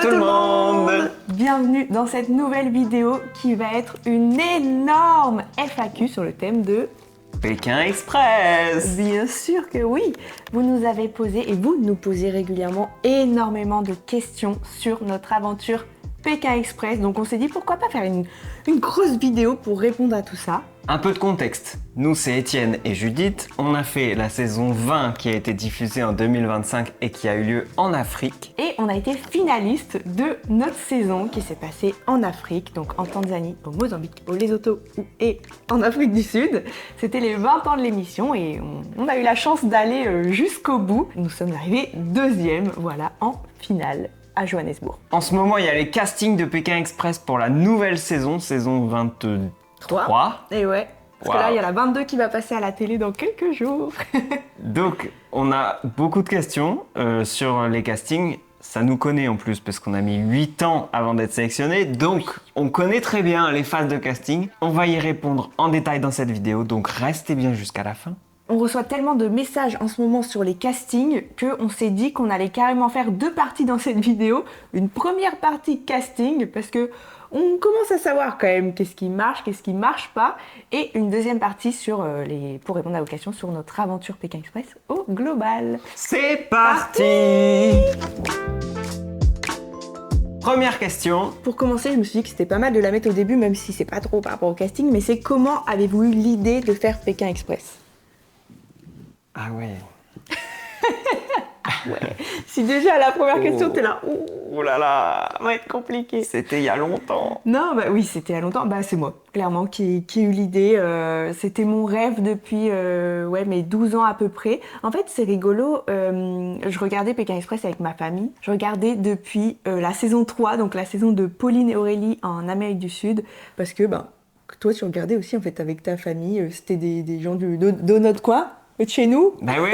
tout le monde! Bienvenue dans cette nouvelle vidéo qui va être une énorme FAQ sur le thème de Pékin Express! Bien sûr que oui! Vous nous avez posé et vous nous posez régulièrement énormément de questions sur notre aventure Pékin Express. Donc on s'est dit pourquoi pas faire une grosse vidéo pour répondre à tout ça. Un peu de contexte. Nous, c'est Étienne et Judith. On a fait la saison 20 qui a été diffusée en 2025 et qui a eu lieu en Afrique. Et on a été finaliste de notre saison qui s'est passée en Afrique, donc en Tanzanie, au Mozambique, au Lesotho et en Afrique du Sud. C'était les 20 ans de l'émission et on a eu la chance d'aller jusqu'au bout. Nous sommes arrivés deuxième, voilà, en finale à Johannesburg. En ce moment, il y a les castings de Pékin Express pour la nouvelle saison 23. Et ouais, parce que là, il y a la 22 qui va passer à la télé dans quelques jours. Donc, on a beaucoup de questions sur les castings. Ça nous connaît en plus parce qu'on a mis 8 ans avant d'être sélectionnés. Donc, on connaît très bien les phases de casting. On va y répondre en détail dans cette vidéo. Donc, restez bien jusqu'à la fin. On reçoit tellement de messages en ce moment sur les castings qu'on s'est dit qu'on allait carrément faire deux parties dans cette vidéo. Une première partie casting parce que on commence à savoir quand même qu'est-ce qui marche pas. Et une deuxième partie sur pour répondre à vos questions sur notre aventure Pékin Express au global. C'est parti! Première question. Pour commencer, je me suis dit que c'était pas mal de la mettre au début, même si c'est pas trop par rapport au casting, mais c'est comment avez-vous eu l'idée de faire Pékin Express? Ah ouais. Ouais. Si déjà la première question t'es là, Oh là là, ça va être compliqué. c'était il y a longtemps. Non, bah oui, c'était il y a longtemps. Bah c'est moi, clairement, qui ai eu l'idée. C'était mon rêve depuis mes 12 ans à peu près. En fait, c'est rigolo. Je regardais Pékin Express avec ma famille. Je regardais depuis la saison 3, donc la saison de Pauline et Aurélie en Amérique du Sud, parce que toi tu regardais aussi en fait avec ta famille. C'était des gens de notre coin. De chez nous. Bah oui,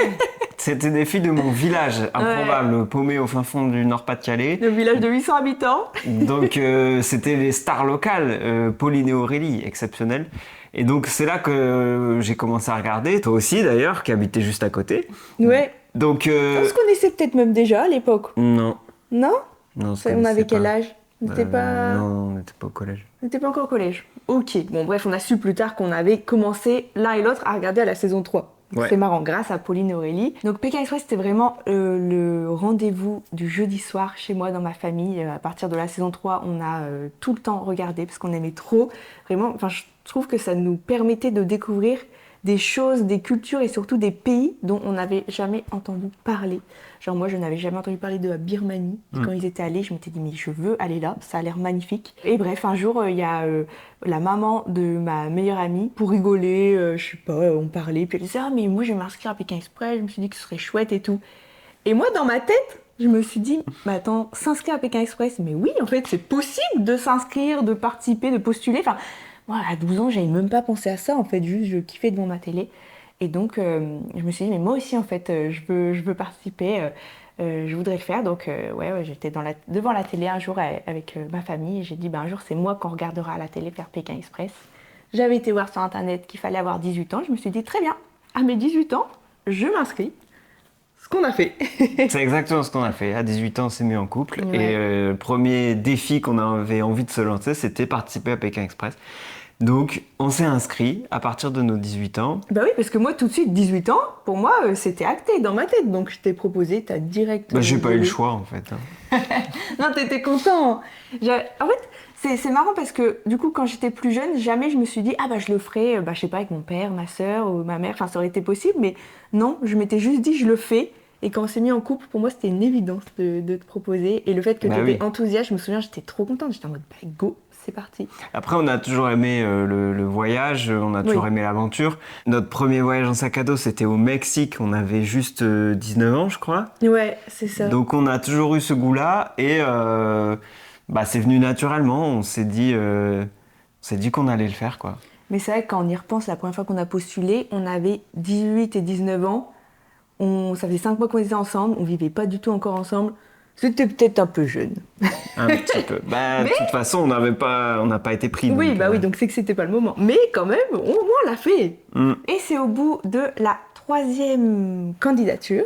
c'était des filles de mon village improbable, paumé au fin fond du Nord-Pas-de-Calais. Le village de 800 habitants. Donc c'était les stars locales, Pauline et Aurélie, exceptionnelles. Et donc c'est là que j'ai commencé à regarder, toi aussi d'ailleurs, qui habitais juste à côté. Ouais. Donc on se connaissait peut-être même déjà à l'époque. Non. Non, On avait quel pas. âge? Non, on n'était pas au collège. On n'était pas encore au collège. Ok. Bon bref, on a su plus tard qu'on avait commencé l'un et l'autre à regarder à la saison 3. Ouais. C'est marrant, grâce à Pauline et Aurélie. Donc Pékin Express, c'était vraiment le rendez-vous du jeudi soir chez moi dans ma famille. À partir de la saison 3, on a tout le temps regardé parce qu'on aimait trop. Vraiment, je trouve que ça nous permettait de découvrir des choses, des cultures et surtout des pays dont on n'avait jamais entendu parler. Genre moi, je n'avais jamais entendu parler de la Birmanie. Quand ils étaient allés, je m'étais dit mais je veux aller là, ça a l'air magnifique. Et bref, un jour, il y a la maman de ma meilleure amie, pour rigoler, je sais pas, on parlait, puis elle disait ah mais moi je vais m'inscrire à Pékin Express, je me suis dit que ce serait chouette et tout. Et moi, dans ma tête, je me suis dit, mais attends, s'inscrire à Pékin Express, mais oui, en fait, c'est possible de s'inscrire, de participer, de postuler. Enfin, moi, à 12 ans, j'avais même pas pensé à ça, en fait, juste je kiffais devant ma télé. Et donc, je me suis dit, mais moi aussi, en fait, je veux participer, je voudrais le faire. Donc, j'étais devant la télé un jour avec ma famille, et j'ai dit, un jour, c'est moi qu'on regardera à la télé faire Pékin Express. J'avais été voir sur Internet qu'il fallait avoir 18 ans, je me suis dit, très bien, à mes 18 ans, je m'inscris. Ce qu'on a fait. C'est exactement ce qu'on a fait. À 18 ans, on s'est mis en couple. Ouais. Et le premier défi qu'on avait envie de se lancer, c'était participer à Pékin Express. Donc, on s'est inscrit à partir de nos 18 ans. Bah oui, parce que moi, tout de suite, 18 ans, pour moi, c'était acté dans ma tête. Donc, je t'ai proposé, t'as direct... J'ai pas eu le choix, en fait. Non, t'étais content. En fait, c'est marrant parce que, du coup, quand j'étais plus jeune, jamais je me suis dit, je le ferai, je sais pas, avec mon père, ma sœur ou ma mère. Enfin, ça aurait été possible, mais non, je m'étais juste dit, je le fais. Et quand on s'est mis en couple, pour moi, c'était une évidence de te proposer. Et le fait que t'étais enthousiaste, je me souviens, j'étais trop contente. J'étais en mode, go, c'est parti. Après, on a toujours aimé le voyage, on a toujours aimé l'aventure. Notre premier voyage en sac à dos, c'était au Mexique. On avait juste 19 ans, je crois. Ouais, c'est ça. Donc, on a toujours eu ce goût-là. Et c'est venu naturellement. On s'est dit qu'on allait le faire, quoi. Mais c'est vrai que quand on y repense, la première fois qu'on a postulé, on avait 18 et 19 ans. Ça faisait 5 mois qu'on était ensemble, on vivait pas du tout encore ensemble. C'était peut-être un peu jeune. Un petit peu. De toute façon, on n'a pas été pris. Oui, donc c'est que c'était pas le moment. Mais quand même, au moins on l'a fait. Et c'est au bout de la 3e candidature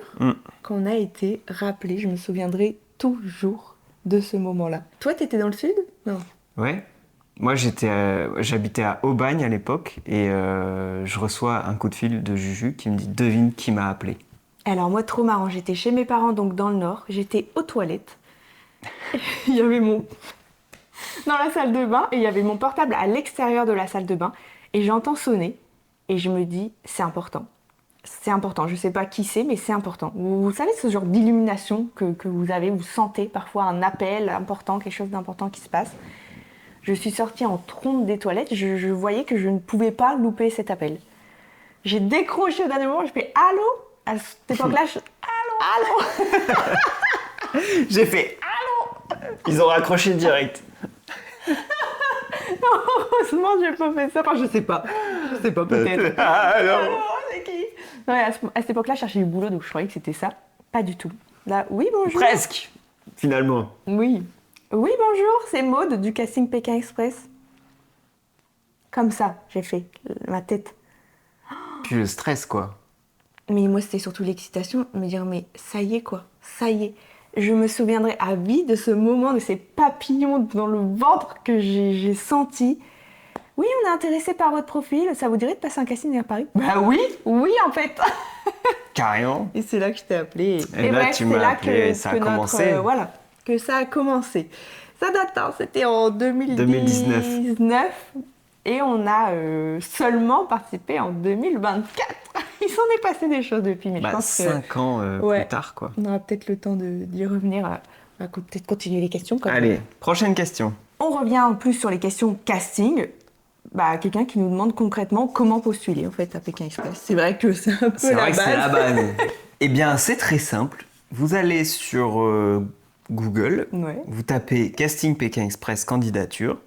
qu'on a été rappelé. Je me souviendrai toujours de ce moment-là. Toi, t'étais dans le sud? Non. Ouais. Moi, j'habitais à Aubagne à l'époque et je reçois un coup de fil de Juju qui me dit devine qui m'a appelé. Alors moi, trop marrant, j'étais chez mes parents, donc dans le nord, j'étais aux toilettes. Il y avait dans la salle de bain et il y avait mon portable à l'extérieur de la salle de bain et j'entends sonner et je me dis c'est important. C'est important, je sais pas qui c'est, mais c'est important. Vous savez ce genre d'illumination que vous avez, vous sentez parfois un appel important, quelque chose d'important qui se passe. Je suis sortie en trompe des toilettes, je voyais que je ne pouvais pas louper cet appel. J'ai décroché au dernier moment, je fais allô? À cette époque-là, allô? J'ai fait allô. Ils ont raccroché direct. Non, heureusement, j'ai pas fait ça. Enfin, je sais pas, peut-être. Allô. Allô, c'est qui? Ouais, à cette époque-là, je cherchais du boulot, donc je croyais que c'était ça. Pas du tout. Là, oui, bonjour. Presque, finalement. Oui. Oui, bonjour, c'est Maude du casting Pékin Express. Comme ça, j'ai fait ma tête. Puis le stress, quoi. Mais moi, c'était surtout l'excitation, me dire, mais ça y est, quoi, ça y est. Je me souviendrai à vie de ce moment, de ces papillons dans le ventre que j'ai senti. Oui, on est intéressé par votre profil, ça vous dirait de passer un casting à Paris? Bah oui, oui, en fait. Carrément. Et c'est là que je t'ai appelé. Et là, bref, tu m'as c'est là appelé, ça a commencé. Voilà, que ça a commencé. Ça date, hein, c'était en 2019. Et on a seulement participé en 2024. Il s'en est passé des choses depuis, mais je pense que 5 ans plus tard, quoi. on aura peut-être le temps d'y revenir. On va peut-être continuer les questions. Allez, prochaine question. On revient en plus sur les questions casting. Quelqu'un qui nous demande concrètement comment postuler en fait à Pékin Express. C'est vrai que c'est un peu C'est la vrai base. que c'est la base. Eh bien, c'est très simple. Vous allez sur Google, Ouais. vous tapez Casting Pékin Express candidature.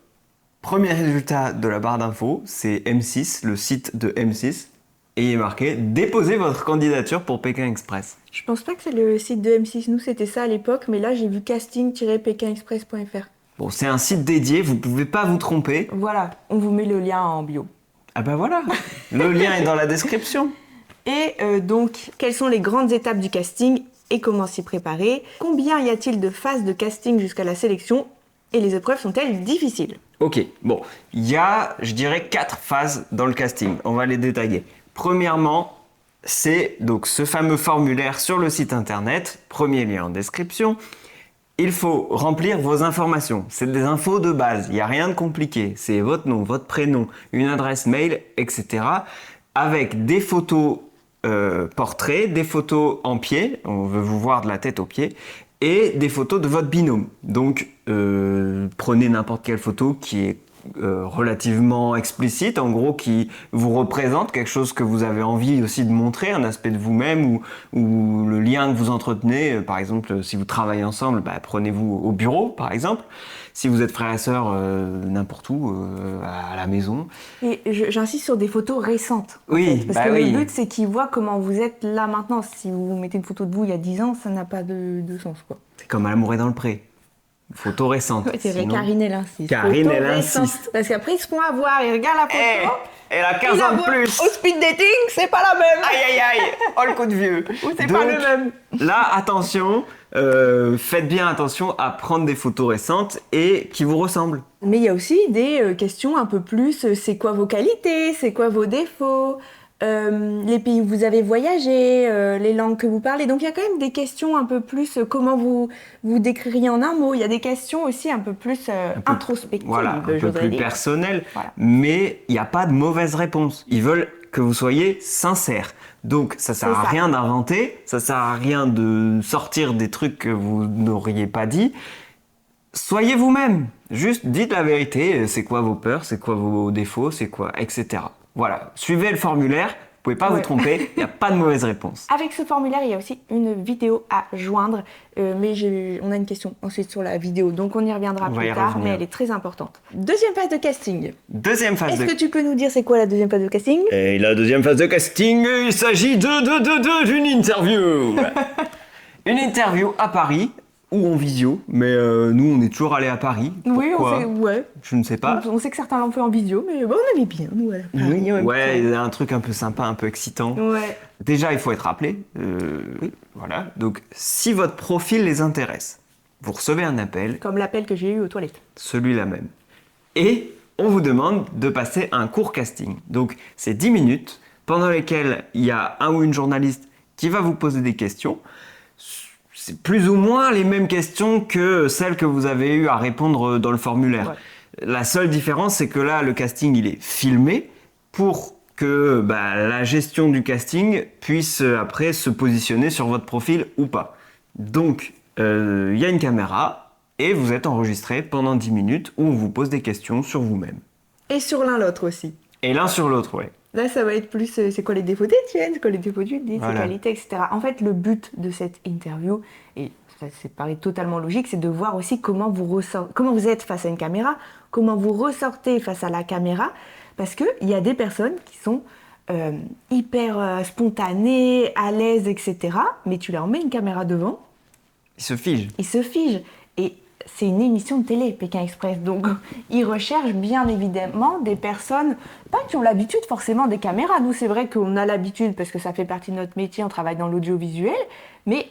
Premier résultat de la barre d'infos, c'est M6, le site de M6. Et il est marqué « Déposez votre candidature pour Pékin Express ». Je pense pas que c'est le site de M6. Nous, c'était ça à l'époque, mais là, j'ai vu casting-pékinexpress.fr. Bon, c'est un site dédié, vous pouvez pas vous tromper. Voilà, on vous met le lien en bio. Ah bah voilà, le lien est dans la description. Et donc, quelles sont les grandes étapes du casting et comment s'y préparer? Combien y a-t-il de phases de casting jusqu'à la sélection? Et les épreuves sont-elles difficiles? Ok, bon, il y a, je dirais, 4 phases dans le casting. On va les détailler. Premièrement, c'est donc ce fameux formulaire sur le site internet, premier lien en description. Il faut remplir vos informations. C'est des infos de base, il n'y a rien de compliqué. C'est votre nom, votre prénom, une adresse mail, etc. Avec des photos portraits, des photos en pied, on veut vous voir de la tête aux pieds, et des photos de votre binôme. Donc, prenez n'importe quelle photo qui est relativement explicite, en gros, qui vous représente quelque chose que vous avez envie aussi de montrer, un aspect de vous-même ou le lien que vous entretenez. Par exemple, si vous travaillez ensemble, prenez-vous au bureau, par exemple. Si vous êtes frères et sœurs, n'importe où, à la maison. Et j'insiste sur des photos récentes. Oui, parce que le but, c'est qu'ils voient comment vous êtes là maintenant. Si vous mettez une photo de vous il y a 10 ans, ça n'a pas de sens, quoi. C'est comme à l'amour est dans le pré. Photo récente. Ouais, c'est vrai, Sinon... Karine, elle insiste. Karine, Photo elle récente. insiste. Parce qu'après, ils se font avoir, ils regardent la photo. Elle a 15 ans de plus. Au speed dating, c'est pas la même. Aïe, aïe, aïe. Oh, le coup de vieux. Ou c'est pas le même. Là, attention, faites bien attention à prendre des photos récentes et qui vous ressemblent. Mais il y a aussi des questions un peu plus, c'est quoi vos qualités, c'est quoi vos défauts, les pays où vous avez voyagé, les langues que vous parlez. Donc il y a quand même des questions un peu plus, comment vous décririez en un mot. Il y a des questions aussi un peu plus introspectives. Voilà, un peu plus personnelles. Voilà. Mais il n'y a pas de mauvaise réponse. Ils veulent que vous soyez sincère. Donc ça sert à rien d'inventer, ça sert à rien de sortir des trucs que vous n'auriez pas dit. Soyez vous-même. Juste dites la vérité. C'est quoi vos peurs, c'est quoi vos défauts, c'est quoi, etc. Voilà, suivez le formulaire, vous pouvez pas vous tromper, il n'y a pas de mauvaise réponse. Avec ce formulaire, il y a aussi une vidéo à joindre, mais on a une question ensuite sur la vidéo, donc on y reviendra plus tard, mais elle est très importante. Deuxième phase de casting. Deuxième phase Est-ce que tu peux nous dire c'est quoi la deuxième phase de casting? Et la deuxième phase de casting, il s'agit d'une interview. Une interview à Paris. Ou en visio, mais nous on est toujours allés à Paris. Oui, Pourquoi? ouais. Je ne sais pas. On sait que certains l'ont fait en visio, mais bon, on aimait bien, nous, à Paris. Ouais, il y a un truc un peu sympa, un peu excitant. Ouais. Déjà, il faut être appelé. Oui. Voilà. Donc, si votre profil les intéresse, vous recevez un appel, Comme l'appel que j'ai eu aux toilettes. celui-là même. Et on vous demande de passer un court casting. Donc c'est 10 minutes pendant lesquelles il y a un ou une journaliste qui va vous poser des questions. C'est plus ou moins les mêmes questions que celles que vous avez eu à répondre dans le formulaire. Ouais. La seule différence, c'est que là, le casting, il est filmé pour que la gestion du casting puisse après se positionner sur votre profil ou pas. Donc, il y a une caméra et vous êtes enregistré pendant 10 minutes où on vous pose des questions sur vous-même. Et sur l'un l'autre aussi. Et l'un sur l'autre, ouais. Là, ça va être plus c'est quoi les défauts d'Étienne, c'est quoi les défauts d'Udine, Voilà. ses qualités, etc. En fait, le but de cette interview, et ça paraît totalement logique, c'est de voir aussi comment vous êtes face à une caméra, comment vous ressortez face à la caméra, parce qu'il y a des personnes qui sont hyper spontanées, à l'aise, etc. Mais tu leur mets une caméra devant, Il se fige. ils se figent. Et c'est une émission de télé, Pékin Express. Donc, ils recherchent bien évidemment des personnes, pas qui ont l'habitude forcément des caméras. Nous, c'est vrai qu'on a l'habitude parce que ça fait partie de notre métier, on travaille dans l'audiovisuel, mais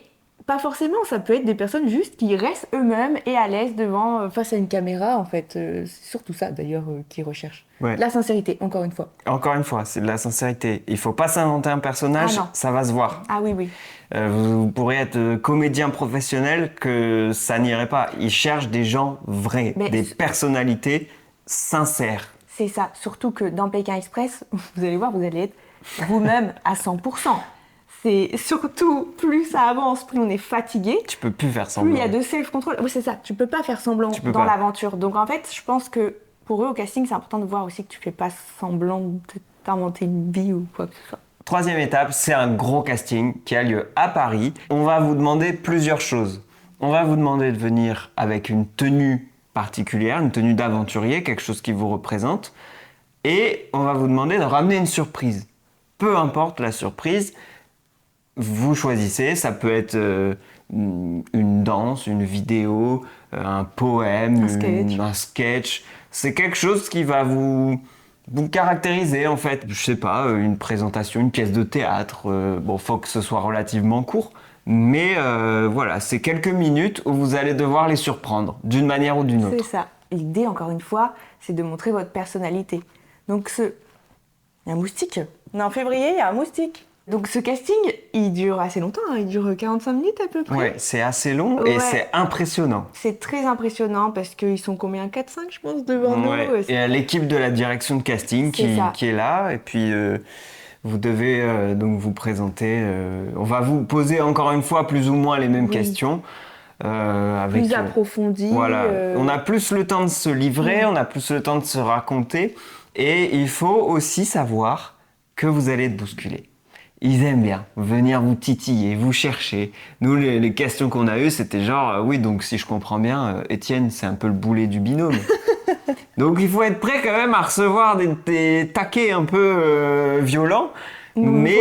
pas forcément. Ça peut être des personnes juste qui restent eux-mêmes et à l'aise face à une caméra, en fait. C'est surtout ça, d'ailleurs, qu'ils recherchent. Ouais. La sincérité, encore une fois. Encore une fois, c'est de la sincérité. Il ne faut pas s'inventer un personnage, Ah non. ça va se voir. Ah oui, oui. Vous pourrez être comédien professionnel, que ça n'irait pas. Ils cherchent des gens vrais, Mais des personnalités sincères. C'est ça. Surtout que dans Pékin Express, vous allez voir, vous allez être vous-même à 100%. C'est surtout, plus ça avance, plus on est fatigué. Tu peux plus faire Plus semblant. il y a de self-control. Oui, c'est ça. Tu peux pas faire semblant Tu peux dans pas. l'aventure. Donc en fait, je pense que pour eux, au casting, c'est important de voir aussi que tu fais pas semblant de t'inventer une vie ou quoi que ce soit. Troisième étape, c'est un gros casting qui a lieu à Paris. On va vous demander plusieurs choses. On va vous demander de venir avec une tenue particulière, une tenue d'aventurier, quelque chose qui vous représente. Et on va vous demander de ramener une surprise. Peu importe la surprise, vous choisissez. Ça peut être une danse, une vidéo, un poème, un sketch. C'est quelque chose qui va vous caractériser en fait. Je sais pas, une présentation, une pièce de théâtre. Bon, faut que ce soit relativement court. Mais voilà, c'est quelques minutes où vous allez devoir les surprendre, d'une manière ou d'une autre. C'est ça. L'idée, encore une fois, c'est de montrer votre personnalité. Donc il y a un moustique. On est en février, il y a un moustique. Donc ce casting, il dure assez longtemps, hein. Il dure 45 minutes à peu près. Ouais, c'est assez long et c'est impressionnant. C'est très impressionnant parce qu'ils sont combien, 4-5 je pense devant nous. Ouais. Et l'équipe de la direction de casting qui est là et puis vous devez donc vous présenter. On va vous poser encore une fois plus ou moins les mêmes questions. Avec, plus approfondies. Voilà. On a plus le temps de se livrer, on a plus le temps de se raconter et il faut aussi savoir que vous allez être bousculé. Ils aiment bien venir vous titiller, vous chercher. Nous, les questions qu'on a eues, c'était genre, oui, donc si je comprends bien, Étienne, c'est un peu le boulet du binôme. Donc il faut être prêt quand même à recevoir des taquets un peu violents. Mais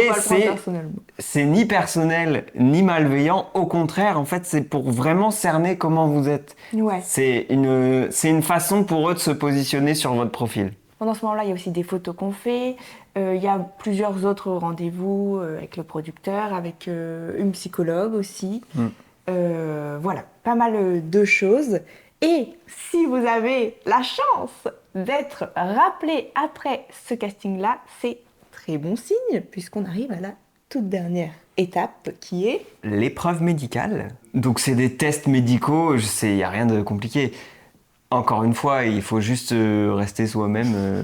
c'est ni personnel ni malveillant. Au contraire, en fait, c'est pour vraiment cerner comment vous êtes. Ouais. C'est une façon pour eux de se positionner sur votre profil. Pendant ce moment-là, il y a aussi des photos qu'on fait. Il y a plusieurs autres rendez-vous avec le producteur, avec une psychologue aussi. Voilà, pas mal de choses. Et si vous avez la chance d'être rappelé après ce casting-là, c'est très bon signe, puisqu'on arrive à la toute dernière étape qui est... l'épreuve médicale. Donc c'est des tests médicaux, il n'y a rien de compliqué. Encore une fois, il faut juste rester soi-même.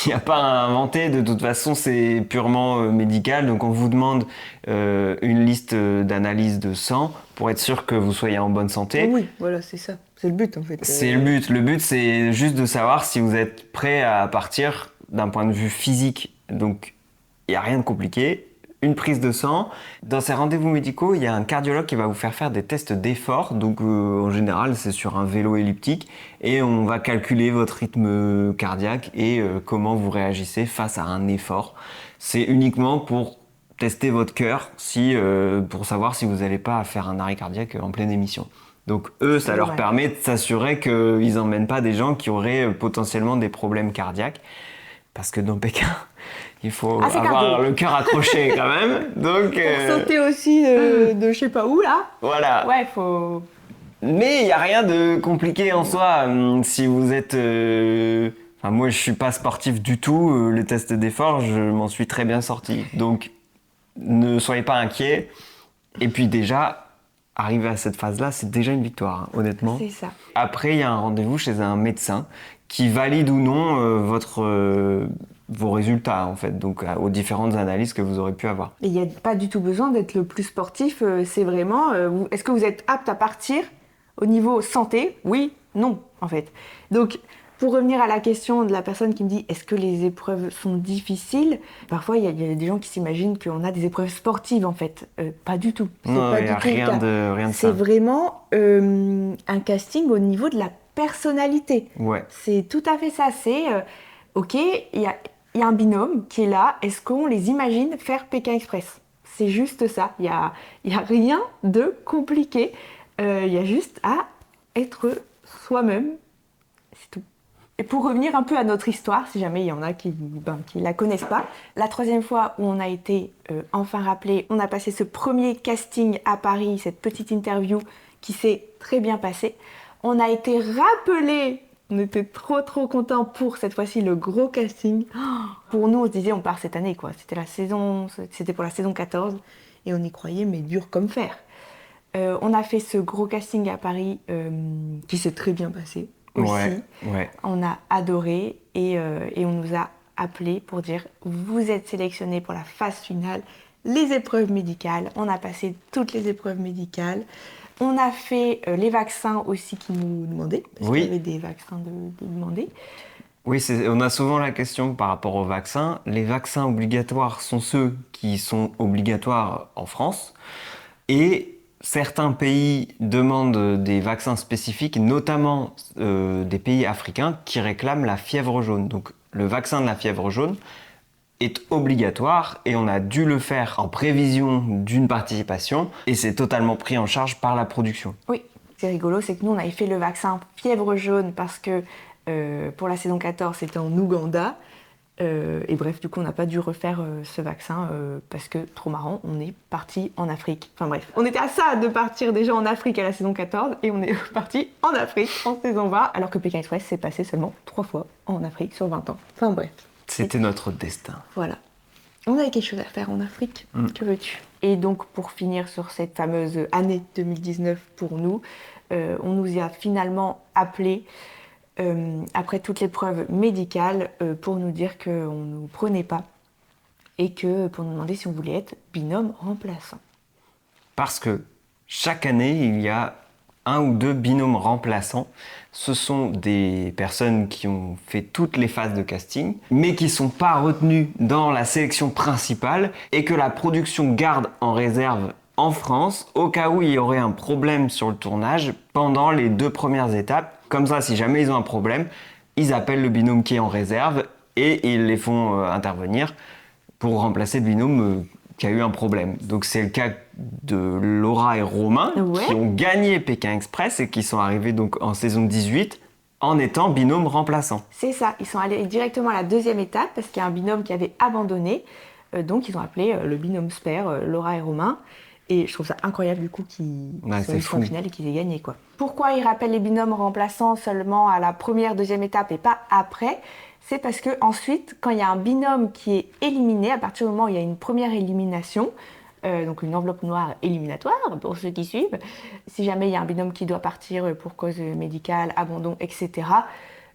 Il n'y a pas à inventer. De toute façon, c'est purement médical. Donc, on vous demande une liste d'analyses de sang pour être sûr que vous soyez en bonne santé. Oui, voilà, c'est ça. C'est le but, en fait. C'est le but. Le but, c'est juste de savoir si vous êtes prêt à partir d'un point de vue physique. Donc, il n'y a rien de compliqué. Une prise de sang. Dans ces rendez-vous médicaux, il y a un cardiologue qui va vous faire des tests d'effort. Donc en général, c'est sur un vélo elliptique et on va calculer votre rythme cardiaque et comment vous réagissez face à un effort. C'est uniquement pour tester votre cœur, pour savoir si vous n'allez pas faire un arrêt cardiaque en pleine émission. Donc eux, ça leur permet de s'assurer qu'ils n'emmènent pas des gens qui auraient potentiellement des problèmes cardiaques. Parce que dans Pékin, il faut avoir le cœur accroché quand même. Donc, pour sauter aussi de je sais pas où là. Voilà. Ouais, faut Mais il n'y a rien de compliqué en soi. Si vous êtes... Enfin, moi, je suis pas sportif du tout. Le test d'effort, je m'en suis très bien sorti. Donc, ne soyez pas inquiets. Et puis déjà, arriver à cette phase-là, c'est déjà une victoire, hein, honnêtement. C'est ça. Après, il y a un rendez-vous chez un médecin qui valide ou non vos résultats, en fait, donc aux différentes analyses que vous aurez pu avoir. Et il n'y a pas du tout besoin d'être le plus sportif, c'est vraiment, est-ce que vous êtes apte à partir au niveau santé? Oui, non, en fait. Donc, pour revenir à la question de la personne qui me dit, est-ce que les épreuves sont difficiles? Parfois, il y a des gens qui s'imaginent qu'on a des épreuves sportives, en fait. Pas du tout. C'est Non, pas il n'y a du tout le rien cas. de C'est ça. vraiment un casting au niveau de la personnalité. Ouais. C'est tout à fait ça. C'est, ok, il y a un binôme qui est là. Est-ce qu'on les imagine faire Pékin Express? C'est juste ça. Il y a rien de compliqué. Il y a juste à être soi-même. C'est tout. Et pour revenir un peu à notre histoire, si jamais il y en a qui la connaissent pas, la 3e fois où on a été enfin rappelé, on a passé ce premier casting à Paris, cette petite interview qui s'est très bien passée. On a été rappelé, on était trop contents pour cette fois-ci le gros casting. Oh, pour nous, on se disait on part cette année quoi. C'était pour la saison 14 et on y croyait mais dur comme fer. On a fait ce gros casting à Paris qui s'est très bien passé. Aussi. Ouais. On a adoré et on nous a appelés pour dire vous êtes sélectionnés pour la phase finale, les épreuves médicales. On a passé toutes les épreuves médicales. On a fait les vaccins aussi qui nous demandaient, parce qu'il y avait des vaccins de demander. Oui, on a souvent la question par rapport aux vaccins. Les vaccins obligatoires sont ceux qui sont obligatoires en France. Et certains pays demandent des vaccins spécifiques, notamment des pays africains qui réclament la fièvre jaune. Donc le vaccin de la fièvre jaune est obligatoire et on a dû le faire en prévision d'une participation et c'est totalement pris en charge par la production. Oui, c'est rigolo, c'est que nous on avait fait le vaccin fièvre jaune parce que pour la saison 14 c'était en Ouganda. Et bref, du coup, on n'a pas dû refaire ce vaccin parce que, trop marrant, on est parti en Afrique. Enfin bref, on était à ça de partir déjà en Afrique à la saison 14 et on est parti en Afrique en saison 20 alors que Pékin Express s'est passé seulement 3 fois en Afrique sur 20 ans. Enfin bref. C'était notre destin. Voilà. On avait quelque chose à faire en Afrique, que veux-tu? Et donc, pour finir sur cette fameuse année 2019 pour nous, on nous a finalement appelés après toutes les preuves médicales pour nous dire qu'on ne nous prenait pas et que pour nous demander si on voulait être binôme remplaçant. Parce que chaque année, il y a 1 ou 2 binômes remplaçants. Ce sont des personnes qui ont fait toutes les phases de casting, mais qui ne sont pas retenues dans la sélection principale et que la production garde en réserve en France au cas où il y aurait un problème sur le tournage pendant les 2 premières étapes. Comme ça, si jamais ils ont un problème, ils appellent le binôme qui est en réserve et ils les font intervenir pour remplacer le binôme qui a eu un problème. Donc c'est le cas de Laura et Romain qui ont gagné Pékin Express et qui sont arrivés donc en saison 18 en étant binôme remplaçant. C'est ça, ils sont allés directement à la 2e étape parce qu'il y a un binôme qui avait abandonné. Donc ils ont appelé le binôme spare, Laura et Romain. Et je trouve ça incroyable du coup qu'ils soient en finale et qu'ils aient gagné quoi. Pourquoi ils rappellent les binômes remplaçants seulement à la 1re, 2e étape et pas après? C'est parce que ensuite, quand il y a un binôme qui est éliminé, à partir du moment où il y a une première élimination, donc une enveloppe noire éliminatoire pour ceux qui suivent, si jamais il y a un binôme qui doit partir pour cause médicale, abandon, etc.,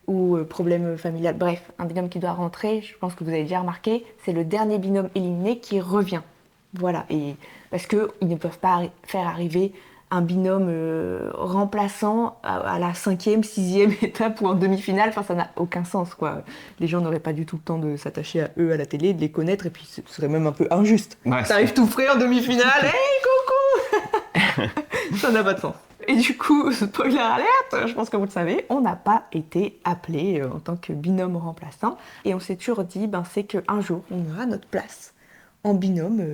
ou problème familial, bref, un binôme qui doit rentrer, je pense que vous avez déjà remarqué, c'est le dernier binôme éliminé qui revient. Voilà, et parce qu'ils ne peuvent pas faire arriver un binôme remplaçant à la 5e, 6e étape ou en demi-finale, enfin ça n'a aucun sens quoi. Les gens n'auraient pas du tout le temps de s'attacher à eux à la télé, de les connaître, et puis ce serait même un peu injuste. Ouais, t'arrives tout frais en demi-finale, hey coucou. Ça n'a pas de sens. Et du coup, spoiler alert, je pense que vous le savez, on n'a pas été appelé en tant que binôme remplaçant, et on s'est toujours dit, c'est qu'un jour on aura notre place en binôme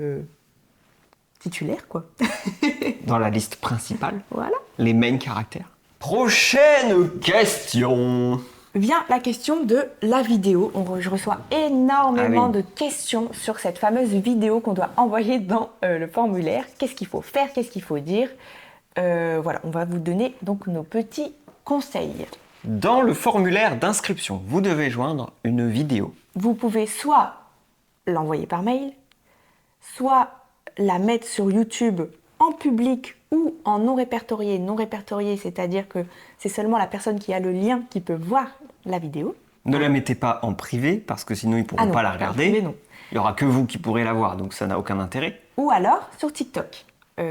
titulaire quoi. Dans la liste principale. Voilà. Les main caractères. Prochaine question. Vient la question de la vidéo. Je reçois énormément de questions sur cette fameuse vidéo qu'on doit envoyer dans le formulaire. Qu'est-ce qu'il faut faire? Qu'est-ce qu'il faut dire? Voilà, on va vous donner donc nos petits conseils. Dans le formulaire d'inscription, vous devez joindre une vidéo. Vous pouvez soit l'envoyer par mail, soit la mettre sur YouTube en public ou en non répertorié. Non répertorié, c'est-à-dire que c'est seulement la personne qui a le lien qui peut voir la vidéo. Ne la mettez pas en privé parce que sinon ils ne pourront pas la regarder. Mais non. Il n'y aura que vous qui pourrez la voir, donc ça n'a aucun intérêt. Ou alors sur TikTok.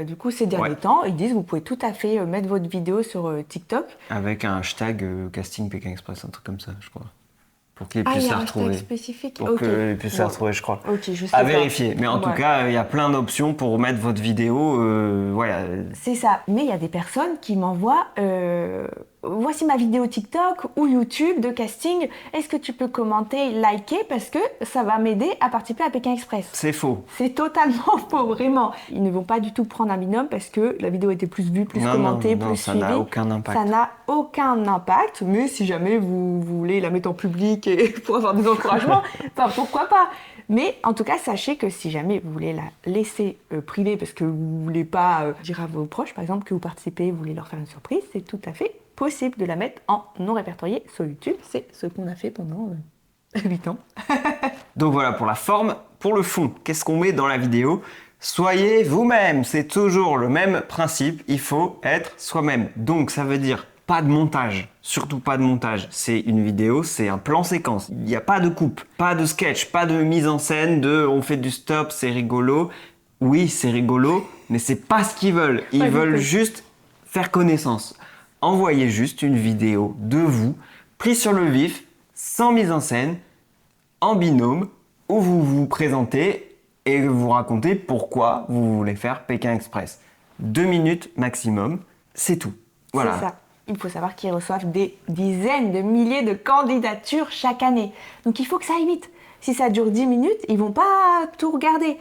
Du coup, ces derniers temps, ils disent vous pouvez tout à fait mettre votre vidéo sur TikTok. Avec un hashtag casting Pékin Express, un truc comme ça, je crois. Pour qu'ils puissent la retrouver. Ah, il y a un hashtag spécifique. Pour qu'ils puissent la retrouver, je crois. Ok, je sais à pas. vérifier. Mais en tout cas, il y a plein d'options pour mettre votre vidéo. Voilà. C'est ça. Mais il y a des personnes qui m'envoient voici ma vidéo TikTok ou YouTube de casting. Est-ce que tu peux commenter, liker parce que ça va m'aider à participer à Pékin Express. C'est faux. C'est totalement faux, vraiment. Ils ne vont pas du tout prendre un binôme parce que la vidéo était plus vue, plus commentée, plus suivie. Ça n'a aucun impact. Ça n'a aucun impact. Mais si jamais vous voulez la mettre en public et pour avoir des encouragements, enfin pourquoi pas. Mais en tout cas, sachez que si jamais vous voulez la laisser privée parce que vous ne voulez pas dire à vos proches, par exemple, que vous participez, vous voulez leur faire une surprise, c'est tout à fait possible de la mettre en non répertorié sur YouTube. C'est ce qu'on a fait pendant 8 ans. Donc voilà pour la forme. Pour le fond, qu'est-ce qu'on met dans la vidéo ? Soyez vous-même. C'est toujours le même principe. Il faut être soi-même. Donc ça veut dire pas de montage. Surtout pas de montage. C'est une vidéo, c'est un plan séquence. Il n'y a pas de coupe, pas de sketch, pas de mise en scène de on fait du stop, c'est rigolo. Oui, c'est rigolo, mais c'est pas ce qu'ils veulent. Ils veulent juste faire connaissance. Envoyez juste une vidéo de vous, prise sur le vif, sans mise en scène, en binôme, où vous vous présentez et vous racontez pourquoi vous voulez faire Pékin Express. 2 minutes maximum, c'est tout. Voilà. C'est ça. Il faut savoir qu'ils reçoivent des dizaines de milliers de candidatures chaque année. Donc il faut que ça aille vite. Si ça dure 10 minutes, ils vont pas tout regarder.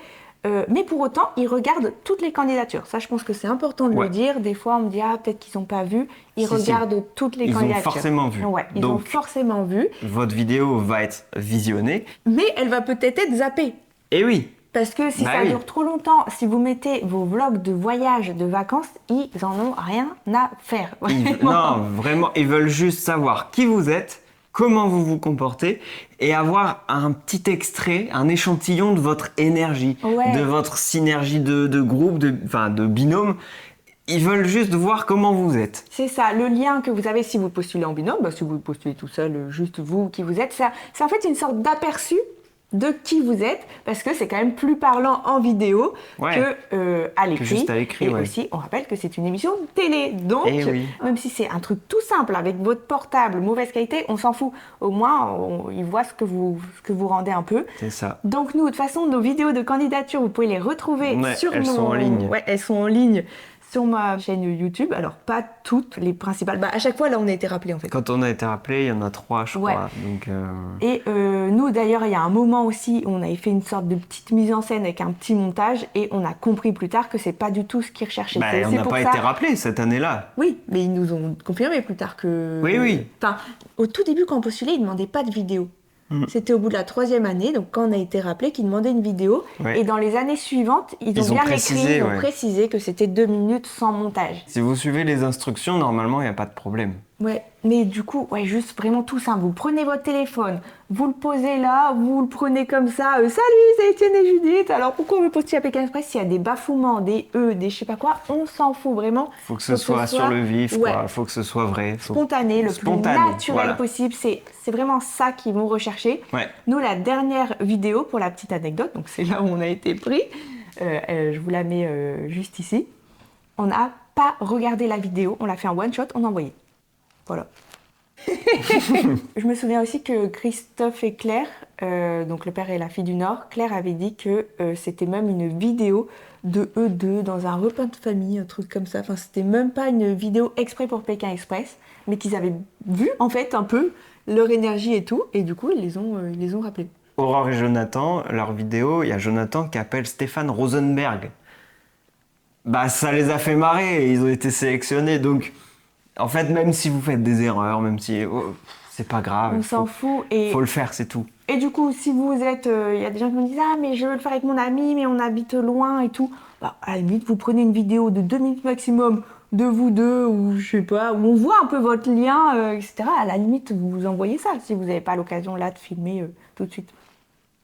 Mais pour autant, ils regardent toutes les candidatures. Ça, je pense que c'est important de le dire. Des fois, on me dit, peut-être qu'ils n'ont pas vu. Ils regardent toutes les candidatures. Ils ont forcément vu. Ouais, ils ont forcément vu. Votre vidéo va être visionnée. Mais elle va peut-être être zappée. Eh oui. Parce que si ça dure trop longtemps, si vous mettez vos vlogs de voyage, de vacances, ils en ont rien à faire. Non, vraiment, ils veulent juste savoir qui vous êtes, comment vous vous comportez et avoir un petit extrait, un échantillon de votre énergie, de votre synergie de groupe, de binôme. Ils veulent juste voir comment vous êtes. C'est ça, le lien que vous avez si vous postulez en binôme, si vous postulez tout seul, juste vous qui vous êtes, c'est en fait une sorte d'aperçu de qui vous êtes, parce que c'est quand même plus parlant en vidéo que à l'écrit. Juste à l'écrit. Et aussi, on rappelle que c'est une émission de télé, donc même si c'est un truc tout simple avec votre portable, mauvaise qualité, on s'en fout. Au moins, ils voient ce que vous rendez un peu. C'est ça. Donc nous, de toute façon, nos vidéos de candidature, vous pouvez les retrouver sur elles sont en ligne. Ouais, elles sont en ligne. Sur ma chaîne YouTube, alors pas toutes les principales. À chaque fois, là, on a été rappelé en fait. Quand on a été rappelé, il y en a 3, je crois. Donc, Et nous, d'ailleurs, il y a un moment aussi où on avait fait une sorte de petite mise en scène avec un petit montage et on a compris plus tard que c'est pas du tout ce qu'ils recherchaient. On n'a pas été rappelé cette année-là. Oui, mais ils nous ont confirmé plus tard que... Oui. Enfin, au tout début, quand on postulait, ils ne demandaient pas de vidéo. C'était au bout de la 3e année, donc quand on a été rappelé qu'ils demandaient une vidéo. Et dans les années suivantes, ils ont bien précisé, ils ont précisé que c'était 2 minutes sans montage. Si vous suivez les instructions, normalement, il n'y a pas de problème. Ouais, mais du coup, juste vraiment tout simple. Vous prenez votre téléphone, vous le posez là, vous le prenez comme ça. Salut, c'est Étienne et Judith. Alors pourquoi on veut postuler à Pékin Express s'il y a des bafouements, des des je sais pas quoi, on s'en fout vraiment. Faut que ce soit sur le vif, quoi. Faut que ce soit vrai. Spontané, le plus naturel possible. C'est vraiment ça qu'ils vont rechercher. Nous, la dernière vidéo, pour la petite anecdote, donc c'est là où on a été pris, je vous la mets juste ici. On n'a pas regardé la vidéo, on l'a fait en one shot, on a envoyé. Voilà. Je me souviens aussi que Christophe et Claire, donc le père et la fille du Nord, Claire avait dit que c'était même une vidéo de eux deux dans un repas de famille, un truc comme ça. Enfin, c'était même pas une vidéo exprès pour Pékin Express, mais qu'ils avaient vu en fait un peu leur énergie et tout, et du coup ils les ont rappelés. Aurore et Jonathan, leur vidéo, il y a Jonathan qui appelle Stéphane Rosenberg. Ça les a fait marrer, ils ont été sélectionnés, donc... En fait, même si vous faites des erreurs, même si c'est pas grave, on s'en fout et faut le faire, c'est tout. Et du coup, si vous êtes, il y a des gens qui me disent mais je veux le faire avec mon ami, mais on habite loin et tout. À la limite, vous prenez une vidéo de 2 minutes maximum de vous deux, ou je sais pas, où on voit un peu votre lien, etc. À la limite, vous envoyez ça, si vous n'avez pas l'occasion là de filmer tout de suite.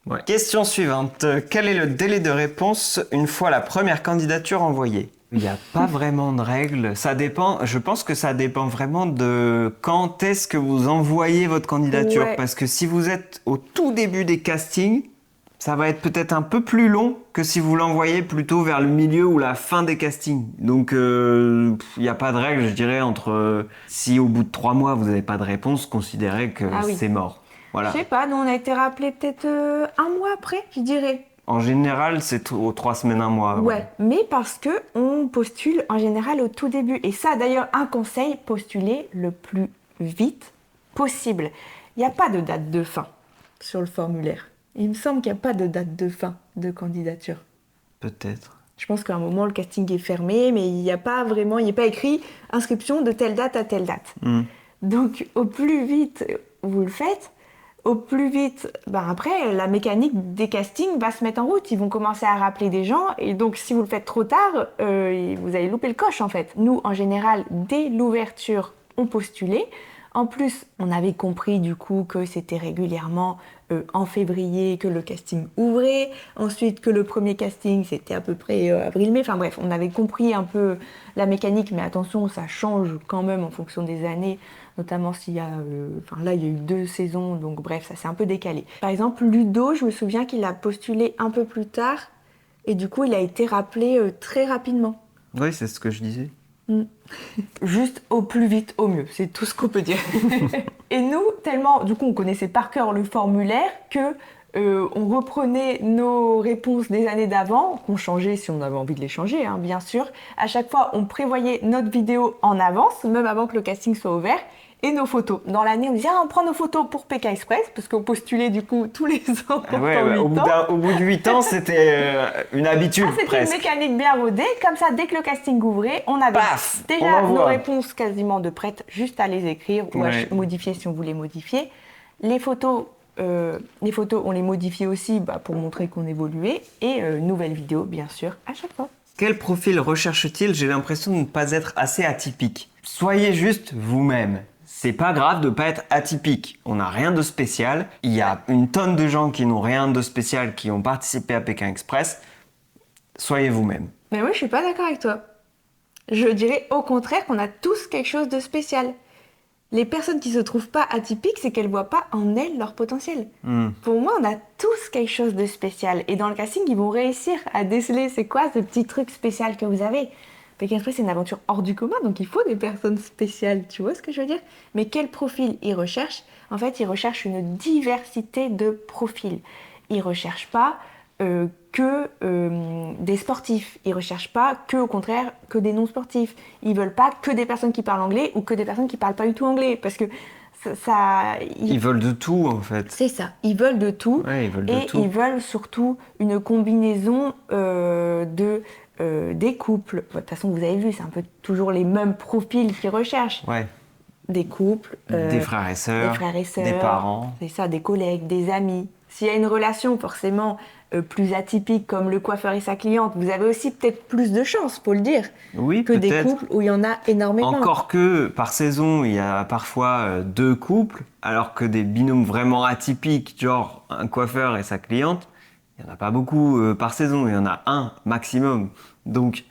Ouais. Question suivante. Quel est le délai de réponse une fois la première candidature envoyée? Il n'y a pas vraiment de règle. Ça dépend. Je pense que ça dépend vraiment de quand est-ce que vous envoyez votre candidature. Ouais. Parce que si vous êtes au tout début des castings, ça va être peut-être un peu plus long que si vous l'envoyez plutôt vers le milieu ou la fin des castings. Donc, il n'y a pas de règle, je dirais, entre si au bout de 3 mois vous n'avez pas de réponse, considérez que Ah oui. c'est mort. Voilà. Je sais pas, nous on a été rappelés peut-être un mois après, je dirais. En général, c'est aux 3 semaines, un mois. Ouais, mais parce que on postule en général au tout début. Et ça, d'ailleurs, un conseil, postulez le plus vite possible. Il n'y a pas de date de fin sur le formulaire. Il me semble qu'il n'y a pas de date de fin de candidature. Peut-être. Je pense qu'à un moment, le casting est fermé, mais il n'y a pas vraiment, il n'est pas écrit inscription de telle date à telle date. Donc, au plus vite vous le faites, au plus vite, après, la mécanique des castings va se mettre en route. Ils vont commencer à rappeler des gens. Et donc, si vous le faites trop tard, vous allez louper le coche, en fait. Nous, en général, dès l'ouverture, on postulait. En plus, on avait compris, du coup, que c'était régulièrement en février que le casting ouvrait. Ensuite, que le premier casting, c'était à peu près avril-mai. Enfin bref, on avait compris un peu la mécanique. Mais attention, ça change quand même en fonction des années. Notamment s'il y a... là, il y a eu 2 saisons, donc bref, ça s'est un peu décalé. Par exemple, Ludo, je me souviens qu'il a postulé un peu plus tard, et du coup, il a été rappelé très rapidement. Oui, c'est ce que je disais. Juste au plus vite, au mieux, c'est tout ce qu'on peut dire. Et nous, tellement, du coup, on connaissait par cœur le formulaire que on reprenait nos réponses des années d'avant, qu'on changeait si on avait envie de les changer, hein, bien sûr. À chaque fois, on prévoyait notre vidéo en avance, même avant que le casting soit ouvert, et nos photos. Dans l'année, on disait on prend nos photos pour PK Express, parce qu'on postulait du coup tous les ans pendant 8 ans. Au bout de 8 ans, c'était une habitude c'était presque. Une mécanique bien rodée. Comme ça, dès que le casting ouvrait, on avait déjà nos réponses quasiment de prêtes, juste à les écrire ou à modifier si on voulait modifier. Les photos, on les modifiait aussi pour montrer qu'on évoluait. Et nouvelle vidéo, bien sûr, à chaque fois. Quel profil recherche-t-il? J'ai l'impression de ne pas être assez atypique. Soyez juste vous-même. C'est pas grave de pas être atypique. On n'a rien de spécial. Il y a une tonne de gens qui n'ont rien de spécial qui ont participé à Pékin Express. Soyez vous-même. Mais moi, je suis pas d'accord avec toi. Je dirais au contraire qu'on a tous quelque chose de spécial. Les personnes qui se trouvent pas atypiques, c'est qu'elles voient pas en elles leur potentiel. Pour moi, on a tous quelque chose de spécial. Et dans le casting, ils vont réussir à déceler c'est quoi ce petit truc spécial que vous avez. Pékin Express, c'est une aventure hors du commun, donc il faut des personnes spéciales, tu vois ce que je veux dire? Mais quel profil ils recherchent? En fait, ils recherchent une diversité de profils. Ils recherchent pas que des sportifs. Ils recherchent pas que, au contraire, que des non-sportifs. Ils veulent pas que des personnes qui parlent anglais ou que des personnes qui parlent pas du tout anglais, parce que ils veulent de tout, en fait. C'est ça, ils veulent de tout. Ouais, ils veulent de tout. Ils veulent surtout une combinaison des couples. De toute façon, vous avez vu, c'est un peu toujours les mêmes profils qu'ils recherchent. Ouais. Des couples. Des frères et sœurs. Des parents. C'est ça, des collègues, des amis. S'il y a une relation forcément plus atypique comme le coiffeur et sa cliente, vous avez aussi peut-être plus de chance, faut le dire, oui, que des couples où il y en a énormément. Encore que par saison, il y a parfois 2 couples, alors que des binômes vraiment atypiques, genre un coiffeur et sa cliente, il n'y en a pas beaucoup par saison, il y en a un maximum. Donc,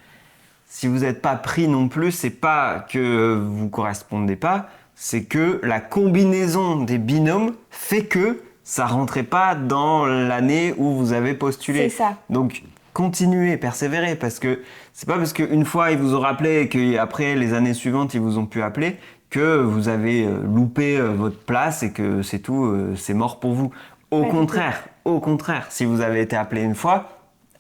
si vous n'êtes pas pris non plus, c'est pas que vous ne correspondez pas, c'est que la combinaison des binômes fait que ça ne rentrait pas dans l'année où vous avez postulé. C'est ça. Donc, continuez, persévérez, parce que c'est pas parce qu'une fois ils vous ont rappelé et qu'après les années suivantes ils vous ont pu appeler que vous avez loupé votre place et que c'est tout, c'est mort pour vous. Au contraire, si vous avez été appelé une fois,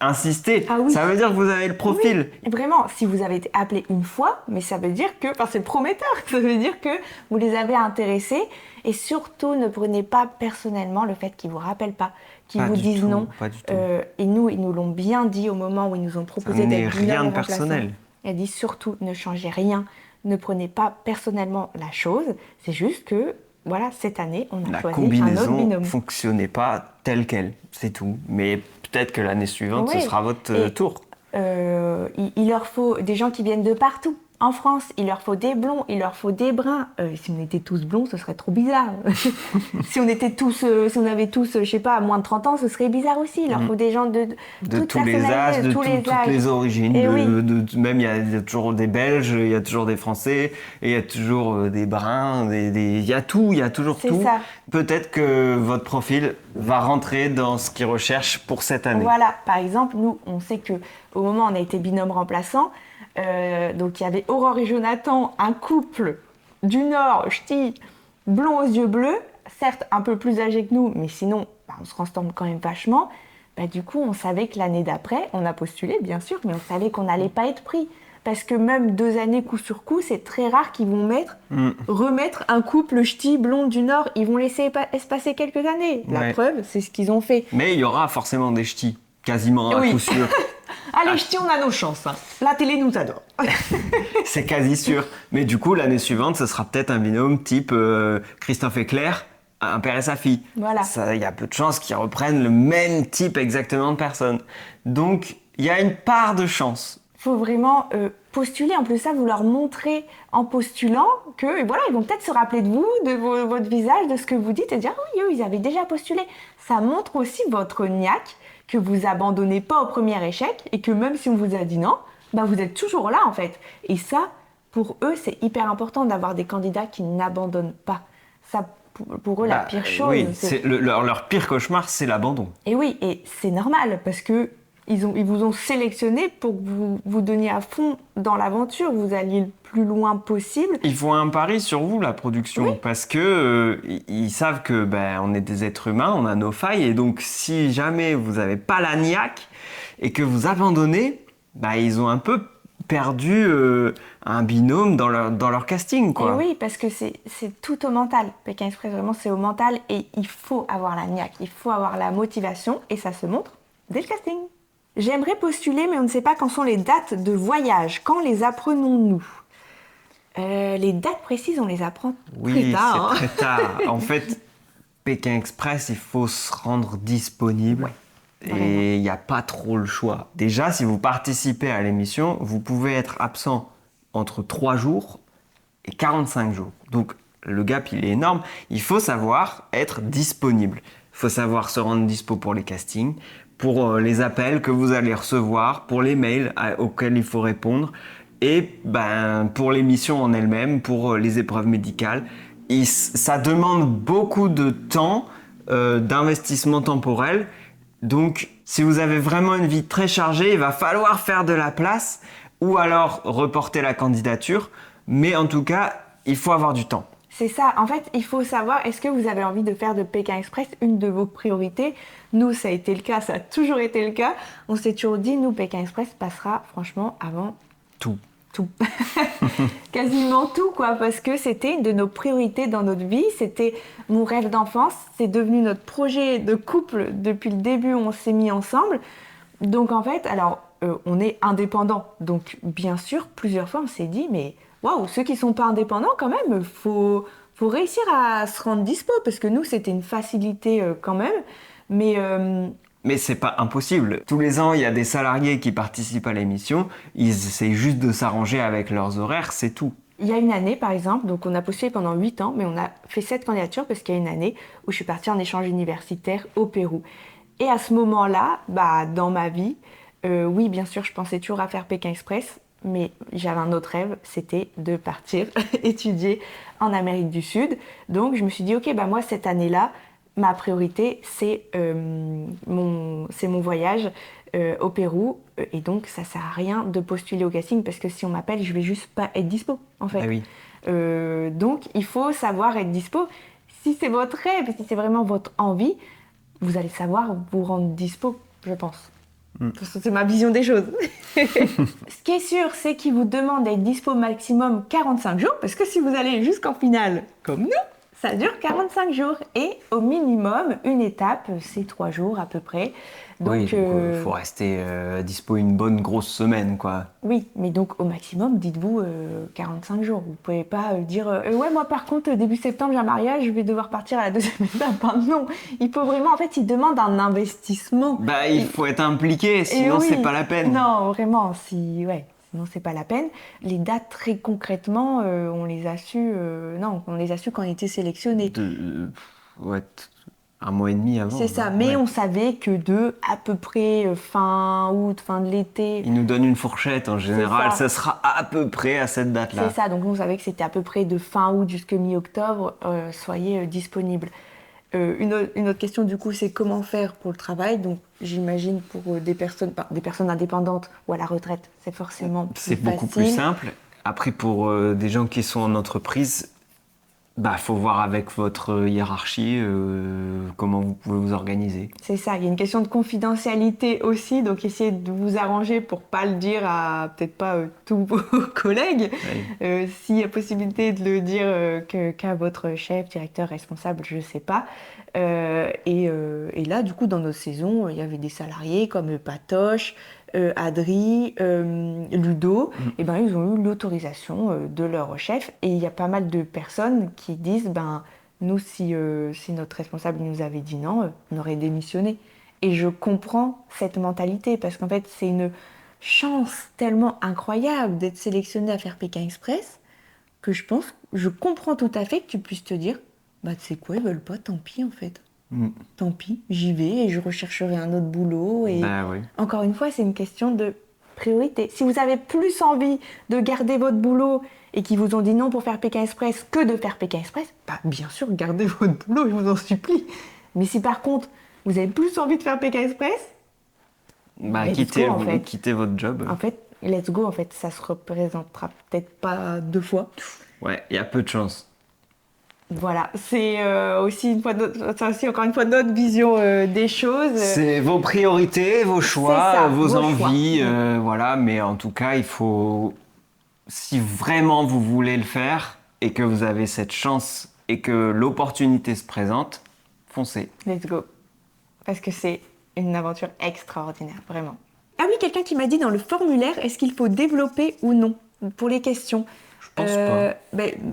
insistez. Ah oui. Ça veut dire que vous avez le profil. Oui, vraiment, si vous avez été appelé une fois, mais ça veut dire que, c'est prometteur, ça veut dire que vous les avez intéressés. Et surtout, ne prenez pas personnellement le fait qu'ils ne vous rappellent pas, qu'ils vous disent non. Pas du tout. Et nous, ils nous l'ont bien dit au moment où ils nous ont proposé d'être rien de personnel. Elle dit surtout, ne changez rien, ne prenez pas personnellement la chose. C'est juste que, voilà, cette année, on a choisi un autre binôme. La combinaison ne fonctionnait pas telle qu'elle, c'est tout. Mais peut-être que l'année suivante, ce sera votre tour. Il leur faut des gens qui viennent de partout. En France, il leur faut des blonds, il leur faut des bruns. Si on était tous blonds, ce serait trop bizarre. Si on avait tous, je sais pas, moins de 30 ans, ce serait bizarre aussi. Il leur faut des gens de toute tous les âges, personnalité, toutes les les origines. Et oui. Même il y a toujours des Belges, il y a toujours des Français, et il y a toujours des Bruns, il y a tout, il y a toujours C'est tout. ça. Peut-être que votre profil va rentrer dans ce qu'ils recherchent pour cette année. Voilà, par exemple, nous, on sait que au moment où on a été binôme remplaçant, donc il y avait Aurore et Jonathan, un couple du Nord, ch'ti, blond aux yeux bleus, certes un peu plus âgé que nous, mais sinon, on se ressemble quand même vachement. Du coup, on savait que l'année d'après, on a postulé, bien sûr, mais on savait qu'on n'allait pas être pris. Parce que même 2 années coup sur coup, c'est très rare qu'ils vont remettre un couple ch'ti blond du Nord. Ils vont laisser espacer quelques années. La preuve, c'est ce qu'ils ont fait. Mais il y aura forcément des ch'tis, quasiment à coup sûr. Allez, ch'ti, on a nos chances. Hein. La télé nous adore. C'est quasi sûr. Mais du coup, l'année suivante, ce sera peut-être un binôme type Christophe et Claire, un père et sa fille. Voilà. Il y a peu de chances qu'ils reprennent le même type exactement de personne. Donc, il y a une part de chance. Il faut vraiment postuler. En plus ça, vous leur montrez en postulant que voilà, ils vont peut-être se rappeler de vous, de votre visage, de ce que vous dites et dire oui, eux, ils avaient déjà postulé. Ça montre aussi votre niaque, que vous abandonnez pas au premier échec et que même si on vous a dit non, vous êtes toujours là en fait. Et ça, pour eux, c'est hyper important d'avoir des candidats qui n'abandonnent pas. Ça, pour eux, la pire chose. Oui, leur pire cauchemar, c'est l'abandon. Et oui, et c'est normal parce que ils vous ont sélectionné pour que vous vous donniez à fond dans l'aventure, vous alliez le plus loin possible. Ils font un pari sur vous, la production, parce que ils savent que on est des êtres humains, on a nos failles, et donc si jamais vous n'avez pas la niaque et que vous abandonnez, ils ont un peu perdu un binôme dans leur casting, quoi. Et oui, parce que c'est tout au mental. Pékin Express, vraiment, c'est au mental, et il faut avoir la niaque, il faut avoir la motivation, et ça se montre dès le casting. J'aimerais postuler, mais on ne sait pas quand sont les dates de voyage. Quand les apprenons-nous ? Les dates précises, on les apprend très tard. Oui, c'est très tard. En fait, Pékin Express, il faut se rendre disponible. Et il n'y a pas trop le choix. Déjà, si vous participez à l'émission, vous pouvez être absent entre 3 jours et 45 jours. Donc, le gap, il est énorme. Il faut savoir être disponible. Il faut savoir se rendre dispo pour les castings, pour les appels que vous allez recevoir, pour les mails auxquels il faut répondre, et pour l'émission en elle-même, pour les épreuves médicales. Ça demande beaucoup de temps, d'investissement temporel. Donc, si vous avez vraiment une vie très chargée, il va falloir faire de la place ou alors reporter la candidature. Mais en tout cas, il faut avoir du temps. C'est ça. En fait, il faut savoir, est-ce que vous avez envie de faire de Pékin Express une de vos priorités ? Nous, ça a été le cas, ça a toujours été le cas. On s'est toujours dit, nous, Pékin Express passera franchement avant tout. Quasiment tout, quoi, parce que c'était une de nos priorités dans notre vie. C'était mon rêve d'enfance. C'est devenu notre projet de couple depuis le début où on s'est mis ensemble. Donc, en fait, alors, on est indépendants. Donc, bien sûr, plusieurs fois, on s'est dit, mais waouh, ceux qui sont pas indépendants, quand même, faut réussir à se rendre dispo, parce que nous, c'était une facilité quand même. Mais c'est pas impossible. Tous les ans, il y a des salariés qui participent à l'émission. Ils essaient juste de s'arranger avec leurs horaires, c'est tout. Il y a une année, par exemple, donc on a postulé pendant 8 ans, mais on a fait 7 candidatures parce qu'il y a une année où je suis partie en échange universitaire au Pérou. Et à ce moment-là, dans ma vie, oui, bien sûr, je pensais toujours à faire Pékin Express, mais j'avais un autre rêve, c'était de partir étudier en Amérique du Sud. Donc je me suis dit, ok, moi cette année-là, ma priorité, c'est mon voyage au Pérou. Et donc, ça sert à rien de postuler au casting parce que si on m'appelle, je vais juste pas être dispo, en fait. Ah oui. Donc, il faut savoir être dispo. Si c'est votre rêve, si c'est vraiment votre envie, vous allez savoir vous rendre dispo, je pense. C'est ma vision des choses. Ce qui est sûr, c'est qu'ils vous demandent d'être dispo maximum 45 jours parce que si vous allez jusqu'en finale, comme nous, ça dure 45 jours et au minimum, une étape, c'est 3 jours à peu près. Donc, il faut rester dispo une bonne grosse semaine, quoi. Oui, mais donc au maximum, dites-vous 45 jours. Vous pouvez pas dire ouais, moi par contre, début septembre, j'ai un mariage, je vais devoir partir à la 2e étape. Non, il faut vraiment, en fait, il demande un investissement. Il faut être impliqué, sinon c'est pas la peine. Non, vraiment, non, c'est pas la peine. Les dates, très concrètement, on les a su quand on était sélectionnés. Ouais, un mois et demi avant. C'est ça, mais ouais. on savait que de à peu près fin août, fin de l'été. Ils nous donnent une fourchette en général, ça. ça sera à peu près à cette date-là. C'est ça, donc nous on savait que c'était à peu près de fin août jusqu'à mi-octobre, soyez disponibles. Une autre question du coup, c'est comment faire pour le travail. Donc j'imagine pour des personnes indépendantes ou à la retraite, c'est forcément plus C'est beaucoup plus facile. simple. Après, pour des gens qui sont en entreprise, faut voir avec votre hiérarchie comment vous pouvez vous organiser. C'est ça, il y a une question de confidentialité aussi, donc essayez de vous arranger pour pas le dire à peut-être pas tous vos collègues. Ouais. S'il y a possibilité de le dire qu'à votre chef, directeur, responsable, je sais pas. Et là, du coup, dans notre saison, il y avait des salariés comme Patoche, Adri, Ludo, et ben ils ont eu l'autorisation de leur chef. Et il y a pas mal de personnes qui disent, nous, si notre responsable nous avait dit non, on aurait démissionné. Et je comprends cette mentalité, parce qu'en fait, c'est une chance tellement incroyable d'être sélectionné à faire Pékin Express, que je comprends tout à fait que tu puisses te dire, tu sais quoi, ils veulent pas, tant pis en fait. Tant pis, j'y vais et je rechercherai un autre boulot. Et Oui. encore une fois, c'est une question de priorité. Si vous avez plus envie de garder votre boulot et qu'ils vous ont dit non pour faire Pékin Express que de faire Pékin Express, bien sûr, gardez votre boulot, je vous en supplie. Mais si par contre, vous avez plus envie de faire Pékin Express, quittez votre job. En fait, let's go, en fait, ça se représentera peut-être pas 2 fois. Ouais, il y a peu de chance. Voilà, c'est aussi encore une fois notre vision des choses. C'est vos priorités, vos choix, ça, vos vos envies, choix. voilà. Mais en tout cas, il faut, si vraiment vous voulez le faire et que vous avez cette chance et que l'opportunité se présente, foncez. Let's go. Parce que c'est une aventure extraordinaire, vraiment. Ah oui, quelqu'un qui m'a dit dans le formulaire, est-ce qu'il faut développer ou non pour les questions? Je pense pas.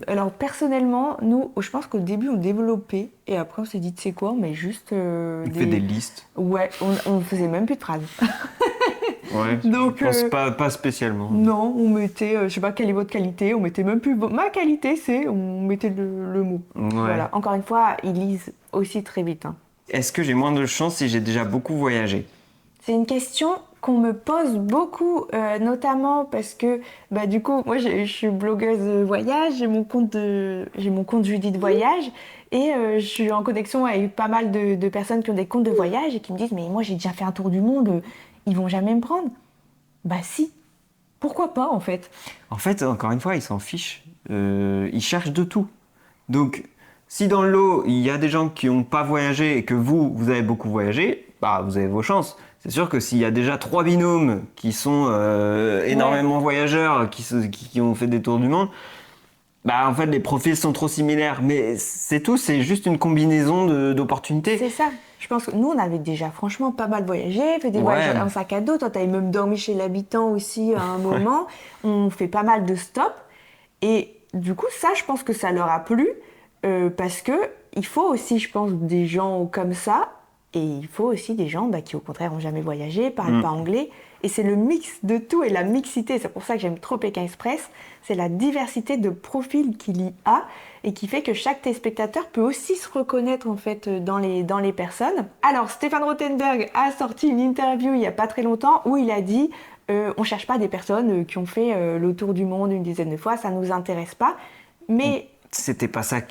Alors personnellement, nous, je pense qu'au début on développait et après on s'est dit, tu sais quoi, mais juste On fait des listes. Ouais, on faisait même plus de phrases. Ouais, Donc, je pense pas spécialement. Non, on mettait, je sais pas quelle est votre qualité, on mettait même plus ma qualité, on mettait le mot. Ouais. Voilà. Encore une fois, ils lisent aussi très vite. Est-ce que j'ai moins de chance si j'ai déjà beaucoup voyagé? C'est une question qu'on me pose beaucoup, notamment parce que, du coup, moi, je suis blogueuse voyage, j'ai mon compte Judith Voyage, et je suis en connexion avec pas mal de personnes qui ont des comptes de voyage et qui me disent, mais moi, j'ai déjà fait un tour du monde, ils vont jamais me prendre. Si. Pourquoi pas, en fait? En fait, encore une fois, ils s'en fichent. Ils cherchent de tout. Donc, si dans le lot, il y a des gens qui n'ont pas voyagé et que vous avez beaucoup voyagé, vous avez vos chances. C'est sûr que s'il y a déjà 3 binômes qui sont énormément voyageurs, qui ont fait des tours du monde, en fait, les profils sont trop similaires. Mais c'est tout, c'est juste une combinaison d'opportunités. C'est ça. Je pense que nous, on avait déjà franchement pas mal voyagé, fait des voyages en sac à dos. Toi, t'avais même dormi chez l'habitant aussi à un moment. On fait pas mal de stops. Et du coup, ça, je pense que ça leur a plu. Parce que il faut aussi, je pense, des gens comme ça. Et il faut aussi des gens qui, au contraire, n'ont jamais voyagé, parlent pas anglais. Et c'est le mix de tout et la mixité. C'est pour ça que j'aime trop Pékin Express. C'est la diversité de profils qu'il y a et qui fait que chaque téléspectateur peut aussi se reconnaître en fait dans les personnes. Alors, Stéphane Rothenberg a sorti une interview il n'y a pas très longtemps où il a dit on ne cherche pas des personnes qui ont fait le tour du monde une dizaine de fois, ça ne nous intéresse pas. Mais c'était pas ça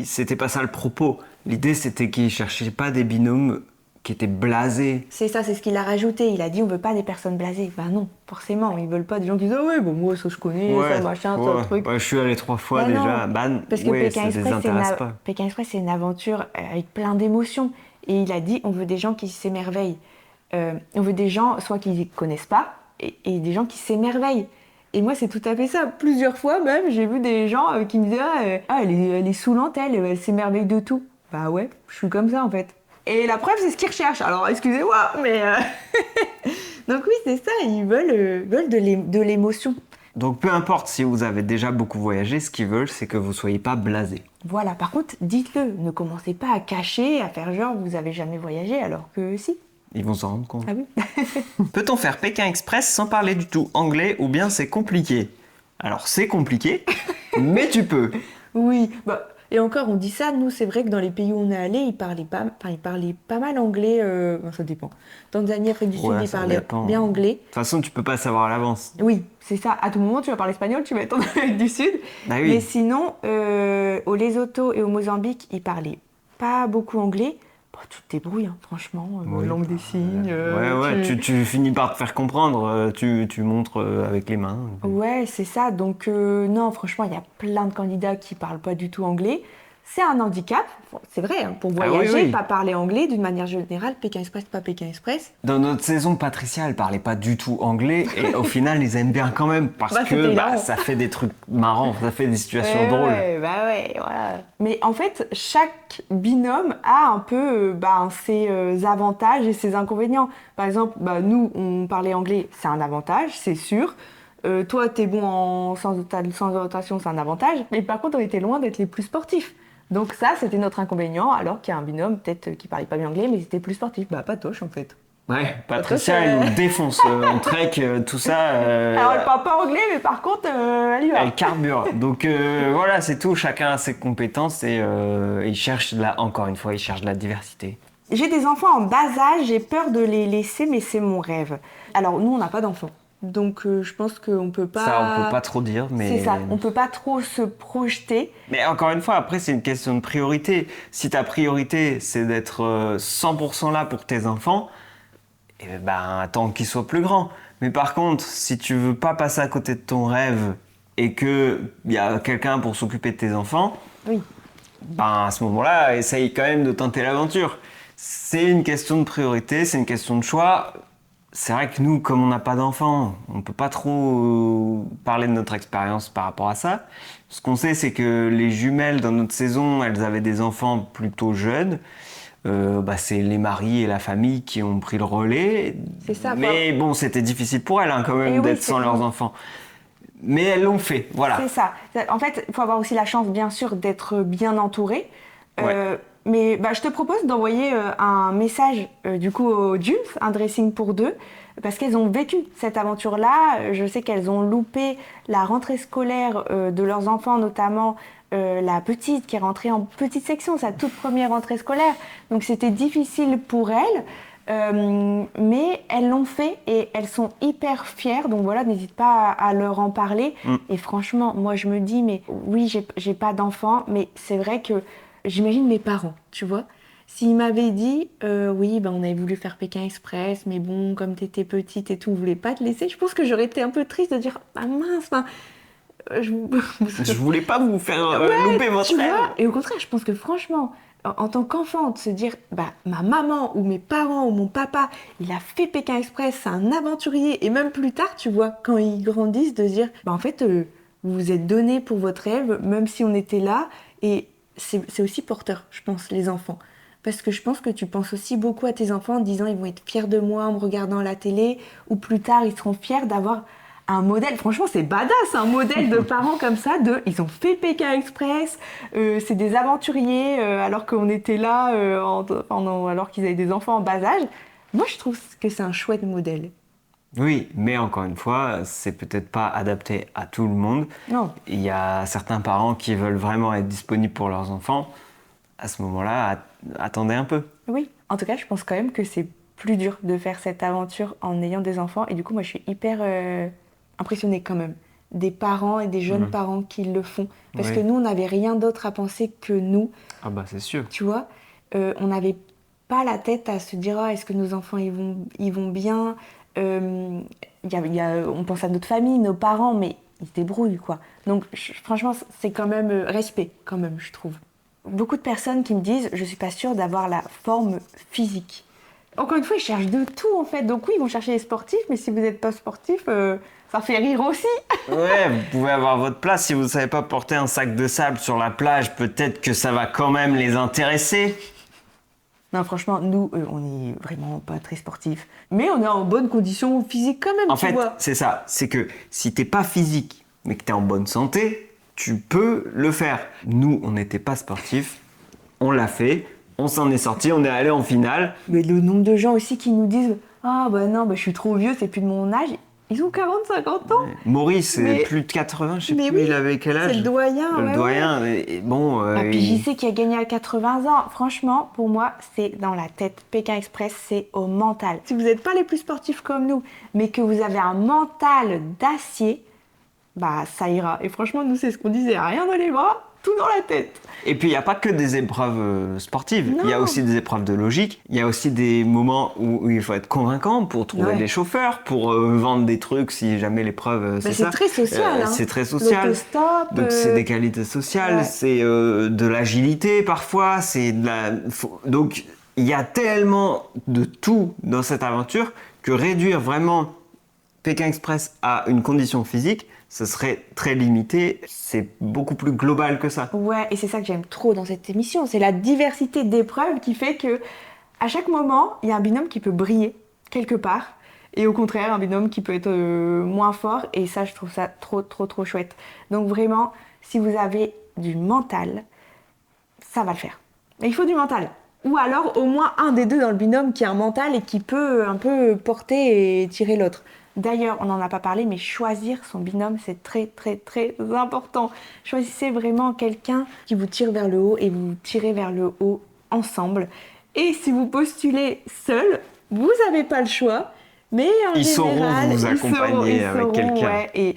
c'était pas ça le propos. L'idée, c'était qu'ils cherchaient pas des binômes qui étaient blasés. C'est ça, c'est ce qu'il a rajouté. Il a dit on veut pas des personnes blasées. Non, forcément, ils veulent pas des gens qui disent ah ouais, bon moi ça je connais, ça machin, ça truc. Ouais, je suis allé 3 fois déjà. Parce que Pékin Express c'est une aventure avec plein d'émotions. Et il a dit on veut des gens qui s'émerveillent. On veut des gens soit qui connaissent pas et des gens qui s'émerveillent. Et moi, c'est tout à fait ça. Plusieurs fois même, j'ai vu des gens qui me disaient elle est saoulante, elle s'émerveille de tout. Ouais, je suis comme ça en fait. Et la preuve, c'est ce qu'ils recherchent. Alors, excusez-moi, mais... Donc oui, c'est ça, ils veulent de l'émotion. Donc peu importe si vous avez déjà beaucoup voyagé, ce qu'ils veulent, c'est que vous soyez pas blasé. Voilà, par contre, dites-le. Ne commencez pas à cacher, à faire genre vous avez jamais voyagé, alors que si. Ils vont s'en rendre compte. Ah oui. Peut-on faire Pékin Express sans parler du tout anglais ou bien c'est compliqué? Alors c'est compliqué, mais tu peux. Oui, bah, et encore, on dit ça, nous, c'est vrai que dans les pays où on est allé, ils parlaient pas mal anglais, bon, ça dépend. Tanzanie, Afrique du Sud, Ouais, ils ça parlaient dépend. bien anglais. De toute façon, tu peux pas savoir à l'avance. Oui, c'est ça. À tout moment, tu vas parler espagnol, tu vas être en Amérique du Sud. Bah Mais oui. sinon, au Lesotho et au Mozambique, ils parlaient pas beaucoup anglais. Bon, tu te débrouilles, hein, franchement. Oui, Langue des signes. ouais, tu finis par te faire comprendre, tu montres avec les mains. Ouais, c'est ça. Donc, non, franchement, il y a plein de candidats qui parlent pas du tout anglais. C'est un handicap, bon, c'est vrai, hein, pour Ah oui, voyager, oui. pas parler anglais d'une manière générale. Pékin Express, pas Pékin Express. Dans notre saison, Patricia, elle parlait pas du tout anglais et au final, ils aiment bien quand même parce Bah, que c'était hilarant. ça fait des trucs marrants, ça fait des situations drôles. Ouais, bah ouais, voilà. Mais en fait, chaque binôme a un peu ses avantages et ses inconvénients. Par exemple, nous, on parlait anglais, c'est un avantage, c'est sûr. Toi, t'es bon en sans rotation, c'est un avantage. Mais par contre, on était loin d'être les plus sportifs. Donc ça, c'était notre inconvénient, alors qu'il y a un binôme, peut-être qui parlait pas bien anglais, mais ils étaient plus sportifs. Bah, Patoche, en fait. Ouais, Patricia, Patricia, elle nous défonce en trek, tout ça. Alors, elle parle pas anglais, mais par contre, elle y va. Elle carbure. Donc voilà, c'est tout. Chacun a ses compétences et il cherche encore une fois, il cherche de la diversité. J'ai des enfants en bas âge, j'ai peur de les laisser, mais c'est mon rêve. Alors, nous, on n'a pas d'enfants. Donc, je pense qu'on peut pas... Ça, on peut pas trop dire, mais. C'est ça, on peut pas trop se projeter. Mais encore une fois, après, c'est une question de priorité. Si ta priorité, c'est d'être 100% là pour tes enfants, eh ben, attends qu'ils soient plus grands. Mais par contre, si tu veux pas passer à côté de ton rêve et qu'il y a quelqu'un pour s'occuper de tes enfants, Oui. ben, à ce moment-là, essaye quand même de tenter l'aventure. C'est une question de priorité, c'est une question de choix. C'est vrai que nous, comme on n'a pas d'enfants, on ne peut pas trop parler de notre expérience par rapport à ça. Ce qu'on sait, c'est que les jumelles dans notre saison, elles avaient des enfants plutôt jeunes. C'est les maris et la famille qui ont pris le relais. C'est ça, Mais bon, c'était difficile pour elles quand même Et oui, d'être c'est sans leurs vrai. enfants. Mais elles l'ont fait, voilà. C'est ça. En fait, il faut avoir aussi la chance, bien sûr, d'être bien entouré. Ouais. Mais je te propose d'envoyer un message du coup aux Jules, un dressing pour deux, parce qu'elles ont vécu cette aventure-là. Je sais qu'elles ont loupé la rentrée scolaire de leurs enfants, notamment la petite qui est rentrée en petite section, sa toute première rentrée scolaire. Donc c'était difficile pour elle. Mais elles l'ont fait et elles sont hyper fières, donc voilà, n'hésite pas à leur en parler. Et franchement, moi je me dis, mais oui, j'ai pas d'enfant, mais c'est vrai que j'imagine mes parents, tu vois. S'ils m'avaient dit, oui, on avait voulu faire Pékin Express, mais bon, comme t'étais petite et tout, on voulait pas te laisser, je pense que j'aurais été un peu triste de dire, ah mince, Je voulais pas vous faire louper votre tu rêve. vois. Et au contraire, je pense que franchement, en tant qu'enfant, de se dire, ma maman ou mes parents ou mon papa, il a fait Pékin Express, c'est un aventurier. Et même plus tard, tu vois, quand ils grandissent, de se dire, en fait, vous vous êtes donné pour votre rêve, même si on était là. Et c'est aussi porteur, je pense, les enfants. Parce que je pense que tu penses aussi beaucoup à tes enfants en disant, ils vont être fiers de moi en me regardant à la télé, ou plus tard, ils seront fiers d'avoir un modèle. Franchement, c'est badass, un modèle de parents comme ça, ils ont fait Pékin Express, c'est des aventuriers, alors qu'on était là, alors qu'ils avaient des enfants en bas âge. Moi, je trouve que c'est un chouette modèle. Oui, mais encore une fois, c'est peut-être pas adapté à tout le monde. Non. Il y a certains parents qui veulent vraiment être disponibles pour leurs enfants. À ce moment-là, attendez un peu. Oui. En tout cas, je pense quand même que c'est plus dur de faire cette aventure en ayant des enfants. Et du coup, moi, je suis hyper impressionnée quand même des parents et des jeunes parents qui le font. Parce Oui. que nous, on n'avait rien d'autre à penser que nous. Ah bah c'est sûr. Tu vois, on n'avait pas la tête à se dire est-ce que nos enfants ils vont bien. On pense à notre famille, nos parents, mais ils se débrouillent quoi. Donc franchement, c'est quand même respect quand même, je trouve. Beaucoup de personnes qui me disent je suis pas sûre d'avoir la forme physique. Encore une fois, ils cherchent de tout en fait. Donc oui, ils vont chercher les sportifs, mais si vous n'êtes pas sportif, ça fait rire aussi. Ouais, vous pouvez avoir votre place. Si vous ne savez pas porter un sac de sable sur la plage, peut-être que ça va quand même les intéresser. Non, franchement, nous, on n'est vraiment pas très sportifs. Mais on est en bonne condition physique quand même, En tu fait, vois. c'est ça. C'est que si t'es pas physique, mais que t'es en bonne santé, tu peux le faire. Nous, on n'était pas sportifs. On l'a fait. On s'en est sorti, on est allé en finale. Mais le nombre de gens aussi qui nous disent « Ah bah non, bah, je suis trop vieux, c'est plus de mon âge », ils ont 40-50 ans. Maurice, c'est Mais- plus de 80, je sais mais plus, oui, il avait quel âge? c'est le doyen. Le ouais, doyen, et bon... Ah, puis il- JC qui a gagné à 80 ans. Franchement, pour moi, c'est dans la tête. Pékin Express, c'est au mental. Si vous n'êtes pas les plus sportifs comme nous, mais que vous avez un mental d'acier, bah ça ira. Et franchement, nous, c'est ce qu'on disait. Rien dans les bras, tout dans la tête. Et puis, il n'y a pas que des épreuves sportives. Il y a Non. aussi des épreuves de logique. Il y a aussi des moments où il faut être convaincant pour trouver Ouais. des chauffeurs, pour vendre des trucs si jamais l'épreuve, Bah, c'est c'est ça. très social. Hein. C'est très social. L'autostop. Donc, c'est des qualités sociales, ouais. c'est de l'agilité parfois, c'est de la... Donc, il y a tellement de tout dans cette aventure que réduire vraiment Pékin Express à une condition physique, ce serait très limité. C'est beaucoup plus global que ça. Ouais, et c'est ça que j'aime trop dans cette émission. C'est la diversité d'épreuves qui fait que à chaque moment, il y a un binôme qui peut briller quelque part. Et au contraire, un binôme qui peut être moins fort. Et ça, je trouve ça trop chouette. Donc vraiment, si vous avez du mental, ça va le faire. Mais il faut du mental. Ou alors au moins un des deux dans le binôme qui a un mental et qui peut un peu porter et tirer l'autre. D'ailleurs, on n'en a pas parlé, mais choisir son binôme, c'est très important. Choisissez vraiment quelqu'un qui vous tire vers le haut et vous tirez vers le haut ensemble. Et si vous postulez seul, vous n'avez pas le choix, mais en Ils sauront général, vous accompagner ils avec sauront, quelqu'un. ouais, et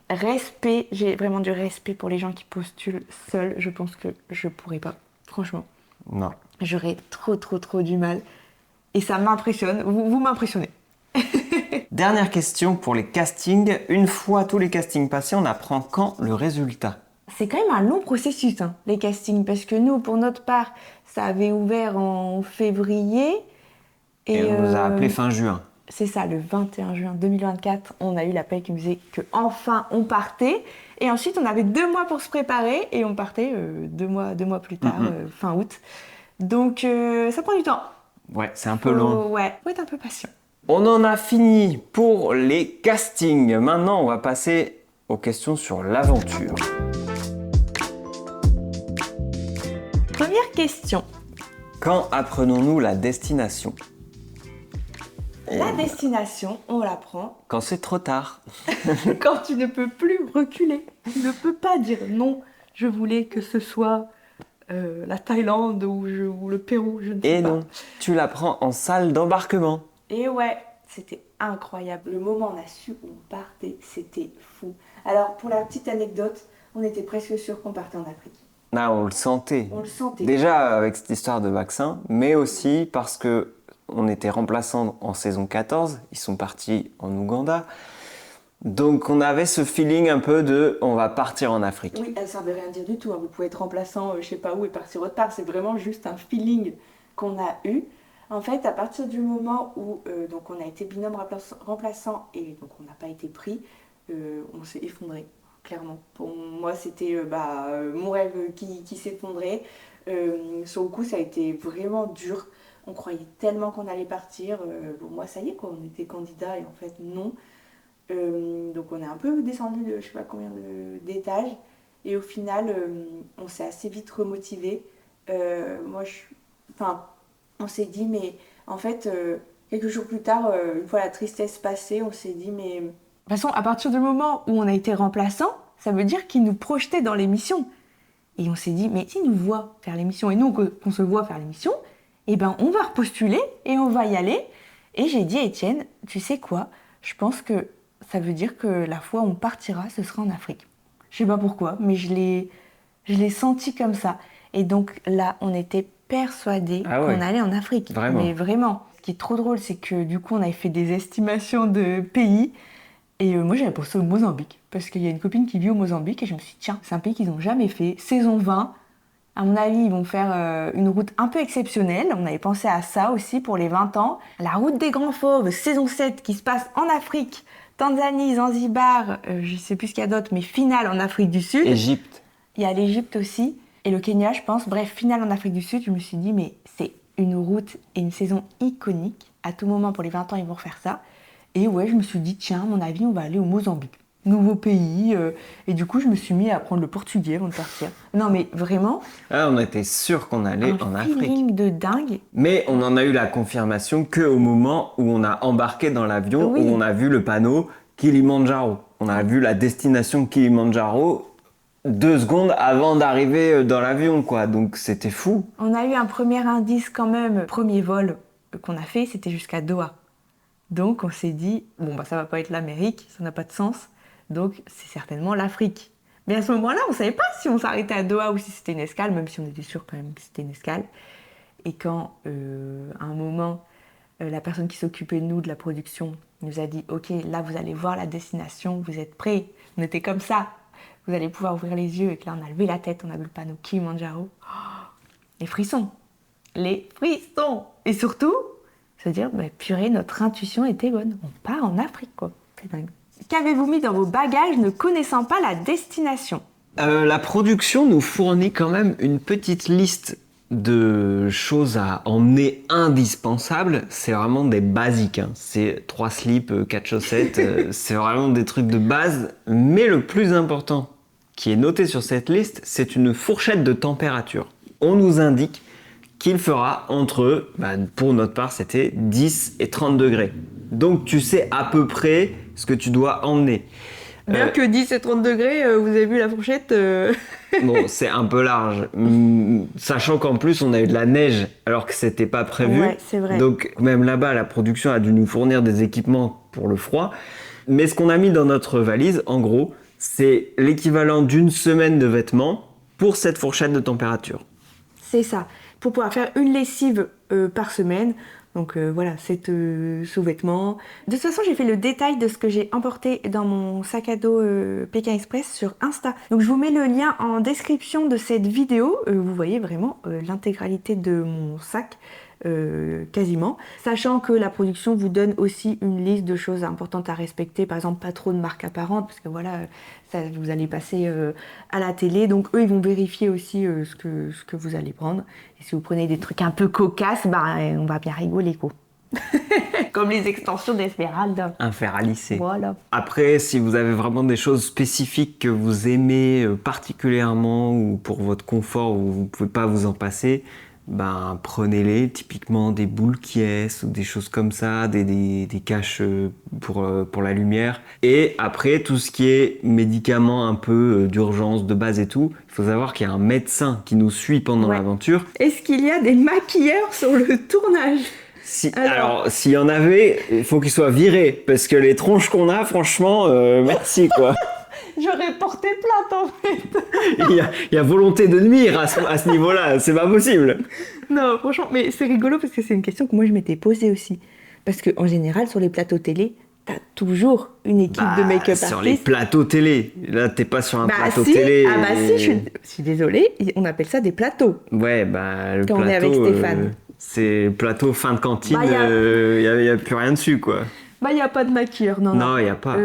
respect, j'ai vraiment du respect pour les gens qui postulent seuls. Je pense que je pourrais pas, franchement. Non. J'aurais trop du mal. Et ça m'impressionne, vous m'impressionnez. Dernière question pour les castings. Une fois tous les castings passés, on apprend quand le résultat? C'est quand même un long processus, hein, les castings, parce que nous, pour notre part, ça avait ouvert en février. Et on nous a appelé fin juin. C'est ça, le 21 juin 2024, on a eu l'appel qui nous disait qu'enfin on partait. Et ensuite, on avait 2 mois pour se préparer et on partait 2 mois plus tard, fin août. Donc, ça prend du temps. Ouais, c'est un peu long. Ouais, faut être un peu patient. On en a fini pour les castings. Maintenant, on va passer aux questions sur l'aventure. Première question. Quand apprenons-nous la destination? La destination, on l'apprend Quand c'est trop tard. quand tu ne peux plus reculer. Tu ne peux pas dire non, je voulais que ce soit la Thaïlande ou le Pérou, je ne sais Et pas. non, tu l'apprends en salle d'embarquement. Et ouais, c'était incroyable. Le moment où on a su où on partait, c'était fou. Alors, pour la petite anecdote, on était presque sûr qu'on partait en Afrique. Ah, on le sentait. On le sentait. Déjà avec cette histoire de vaccin, mais aussi parce que on était remplaçants en saison 14, ils sont partis en Ouganda. Donc on avait ce feeling un peu de on va partir en Afrique. Oui, ça ne veut rien dire du tout. Hein. Vous pouvez être remplaçant, je sais pas où, et partir autre part. C'est vraiment juste un feeling qu'on a eu. En fait, à partir du moment où donc on a été binôme remplaçant et donc on n'a pas été pris, on s'est effondré, clairement. Pour moi, c'était mon rêve qui s'effondrait. Sur le coup, ça a été vraiment dur. On croyait tellement qu'on allait partir. Bon, moi, ça y est, quoi, on était candidat et en fait, non. Donc on est un peu descendu de je sais pas combien d'étages. Et au final, on s'est assez vite remotivé. On s'est dit, mais en fait, quelques jours plus tard, une fois la tristesse passée, on s'est dit, mais... De toute façon, à partir du moment où on a été remplaçant, ça veut dire qu'ils nous projetaient dans l'émission. Et on s'est dit, mais s'ils nous voient faire l'émission et nous, qu'on se voit faire l'émission, eh ben, on va repostuler et on va y aller. Et j'ai dit à Étienne, tu sais quoi, je pense que ça veut dire que la fois où on partira, ce sera en Afrique. Je sais pas pourquoi, mais je l'ai senti comme ça. Et donc là, on était persuadés qu'on allait en Afrique. Vraiment. Mais vraiment. Ce qui est trop drôle, c'est que du coup, on avait fait des estimations de pays. Et moi, j'avais pensé au Mozambique. Parce qu'il y a une copine qui vit au Mozambique. Et je me suis dit, tiens, c'est un pays qu'ils n'ont jamais fait. Saison 20. À mon avis, ils vont faire une route un peu exceptionnelle. On avait pensé à ça aussi pour les 20 ans. La route des Grands Fauves, saison 7, qui se passe en Afrique. Tanzanie, Zanzibar, je sais plus ce qu'il y a d'autre, mais finale en Afrique du Sud. Égypte. Il y a l'Égypte aussi, et le Kenya, je pense. Bref, finale en Afrique du Sud, je me suis dit, mais c'est une route et une saison iconique. À tout moment, pour les 20 ans, ils vont refaire ça. Et ouais, je me suis dit, tiens, à mon avis, on va aller au Mozambique. nouveau pays. Et du coup, je me suis mis à apprendre le portugais avant de partir. Non, mais vraiment, Ah, on était sûr qu'on allait en un Afrique. feeling de dingue. Mais on en a eu la confirmation qu'au moment où on a embarqué dans l'avion, Oui. où on a vu le panneau Kilimandjaro. On a vu la destination Kilimandjaro 2 secondes avant d'arriver dans l'avion, quoi. Donc c'était fou. On a eu un premier indice quand même. Premier vol qu'on a fait, c'était jusqu'à Doha. Donc on s'est dit, bon bah ça va pas être l'Amérique, ça n'a pas de sens. Donc c'est certainement l'Afrique. Mais à ce moment-là, on savait pas si on s'arrêtait à Doha ou si c'était une escale, même si on était sûr quand même que c'était une escale. Et quand à un moment, la personne qui s'occupait de nous, de la production, nous a dit, ok, là vous allez voir la destination, vous êtes prêts. On était comme ça. Vous allez pouvoir ouvrir les yeux. Et que là on a levé la tête, on a vu le panneau Kilimanjaro. Les frissons. Les frissons. Et surtout, se dire, bah, purée, notre intuition était bonne. On part en Afrique, quoi. C'est dingue. Qu'avez-vous mis dans vos bagages ne connaissant pas la destination? La production nous fournit quand même une petite liste de choses à emmener indispensables. C'est vraiment des basiques, hein. C'est 3 slips, 4 chaussettes, c'est vraiment des trucs de base. Mais le plus important qui est noté sur cette liste, c'est une fourchette de température. On nous indique qu'il fera entre, pour notre part, c'était 10 et 30 degrés. Donc tu sais à peu près ce que tu dois emmener. Bien que 10 et 30 degrés, vous avez vu la fourchette Bon, c'est un peu large. Sachant qu'en plus, on a eu de la neige alors que c'était pas prévu. Ouais, c'est vrai. Donc même là-bas, la production a dû nous fournir des équipements pour le froid. Mais ce qu'on a mis dans notre valise, en gros, c'est l'équivalent d'une semaine de vêtements pour cette fourchette de température. C'est ça. Pour pouvoir faire une lessive par semaine. Donc voilà, 7 sous-vêtements. De toute façon, j'ai fait le détail de ce que j'ai emporté dans mon sac à dos Pékin Express sur Insta. Donc je vous mets le lien en description de cette vidéo. Vous voyez vraiment l'intégralité de mon sac. Quasiment, sachant que la production vous donne aussi une liste de choses importantes à respecter, par exemple pas trop de marques apparentes, parce que voilà, ça, vous allez passer à la télé, donc eux ils vont vérifier aussi ce que vous allez prendre, et si vous prenez des trucs un peu cocasses, on va bien rigoler quoi. Comme les extensions d'Esmeralda. Un fer à lisser. Voilà. Après, si vous avez vraiment des choses spécifiques que vous aimez particulièrement ou pour votre confort où vous ne pouvez pas vous en passer, prenez-les, typiquement des boules qui ou des choses comme ça, des caches pour la lumière. Et après, tout ce qui est médicaments un peu d'urgence, de base et tout, il faut savoir qu'il y a un médecin qui nous suit pendant l'aventure. Est-ce qu'il y a des maquilleurs sur le tournage? Alors, s'il y en avait, il faut qu'ils soient virés, parce que les tronches qu'on a, franchement, merci quoi. J'aurais porté plainte en fait. Il y a volonté de nuire à ce niveau-là, c'est pas possible. Non, franchement, mais c'est rigolo parce que c'est une question que moi je m'étais posée aussi. Parce qu'en général, sur les plateaux télé, t'as toujours une équipe de make-up artistes. Sur les plateaux télé, là t'es pas sur un plateau si. télé. Ah si, je suis désolée, on appelle ça des plateaux. Ouais, le quand plateau, on est avec Stéphane. C'est plateau fin de cantine, y a plus rien dessus quoi. Y a pas de maquilleur, non. Non, y a pas.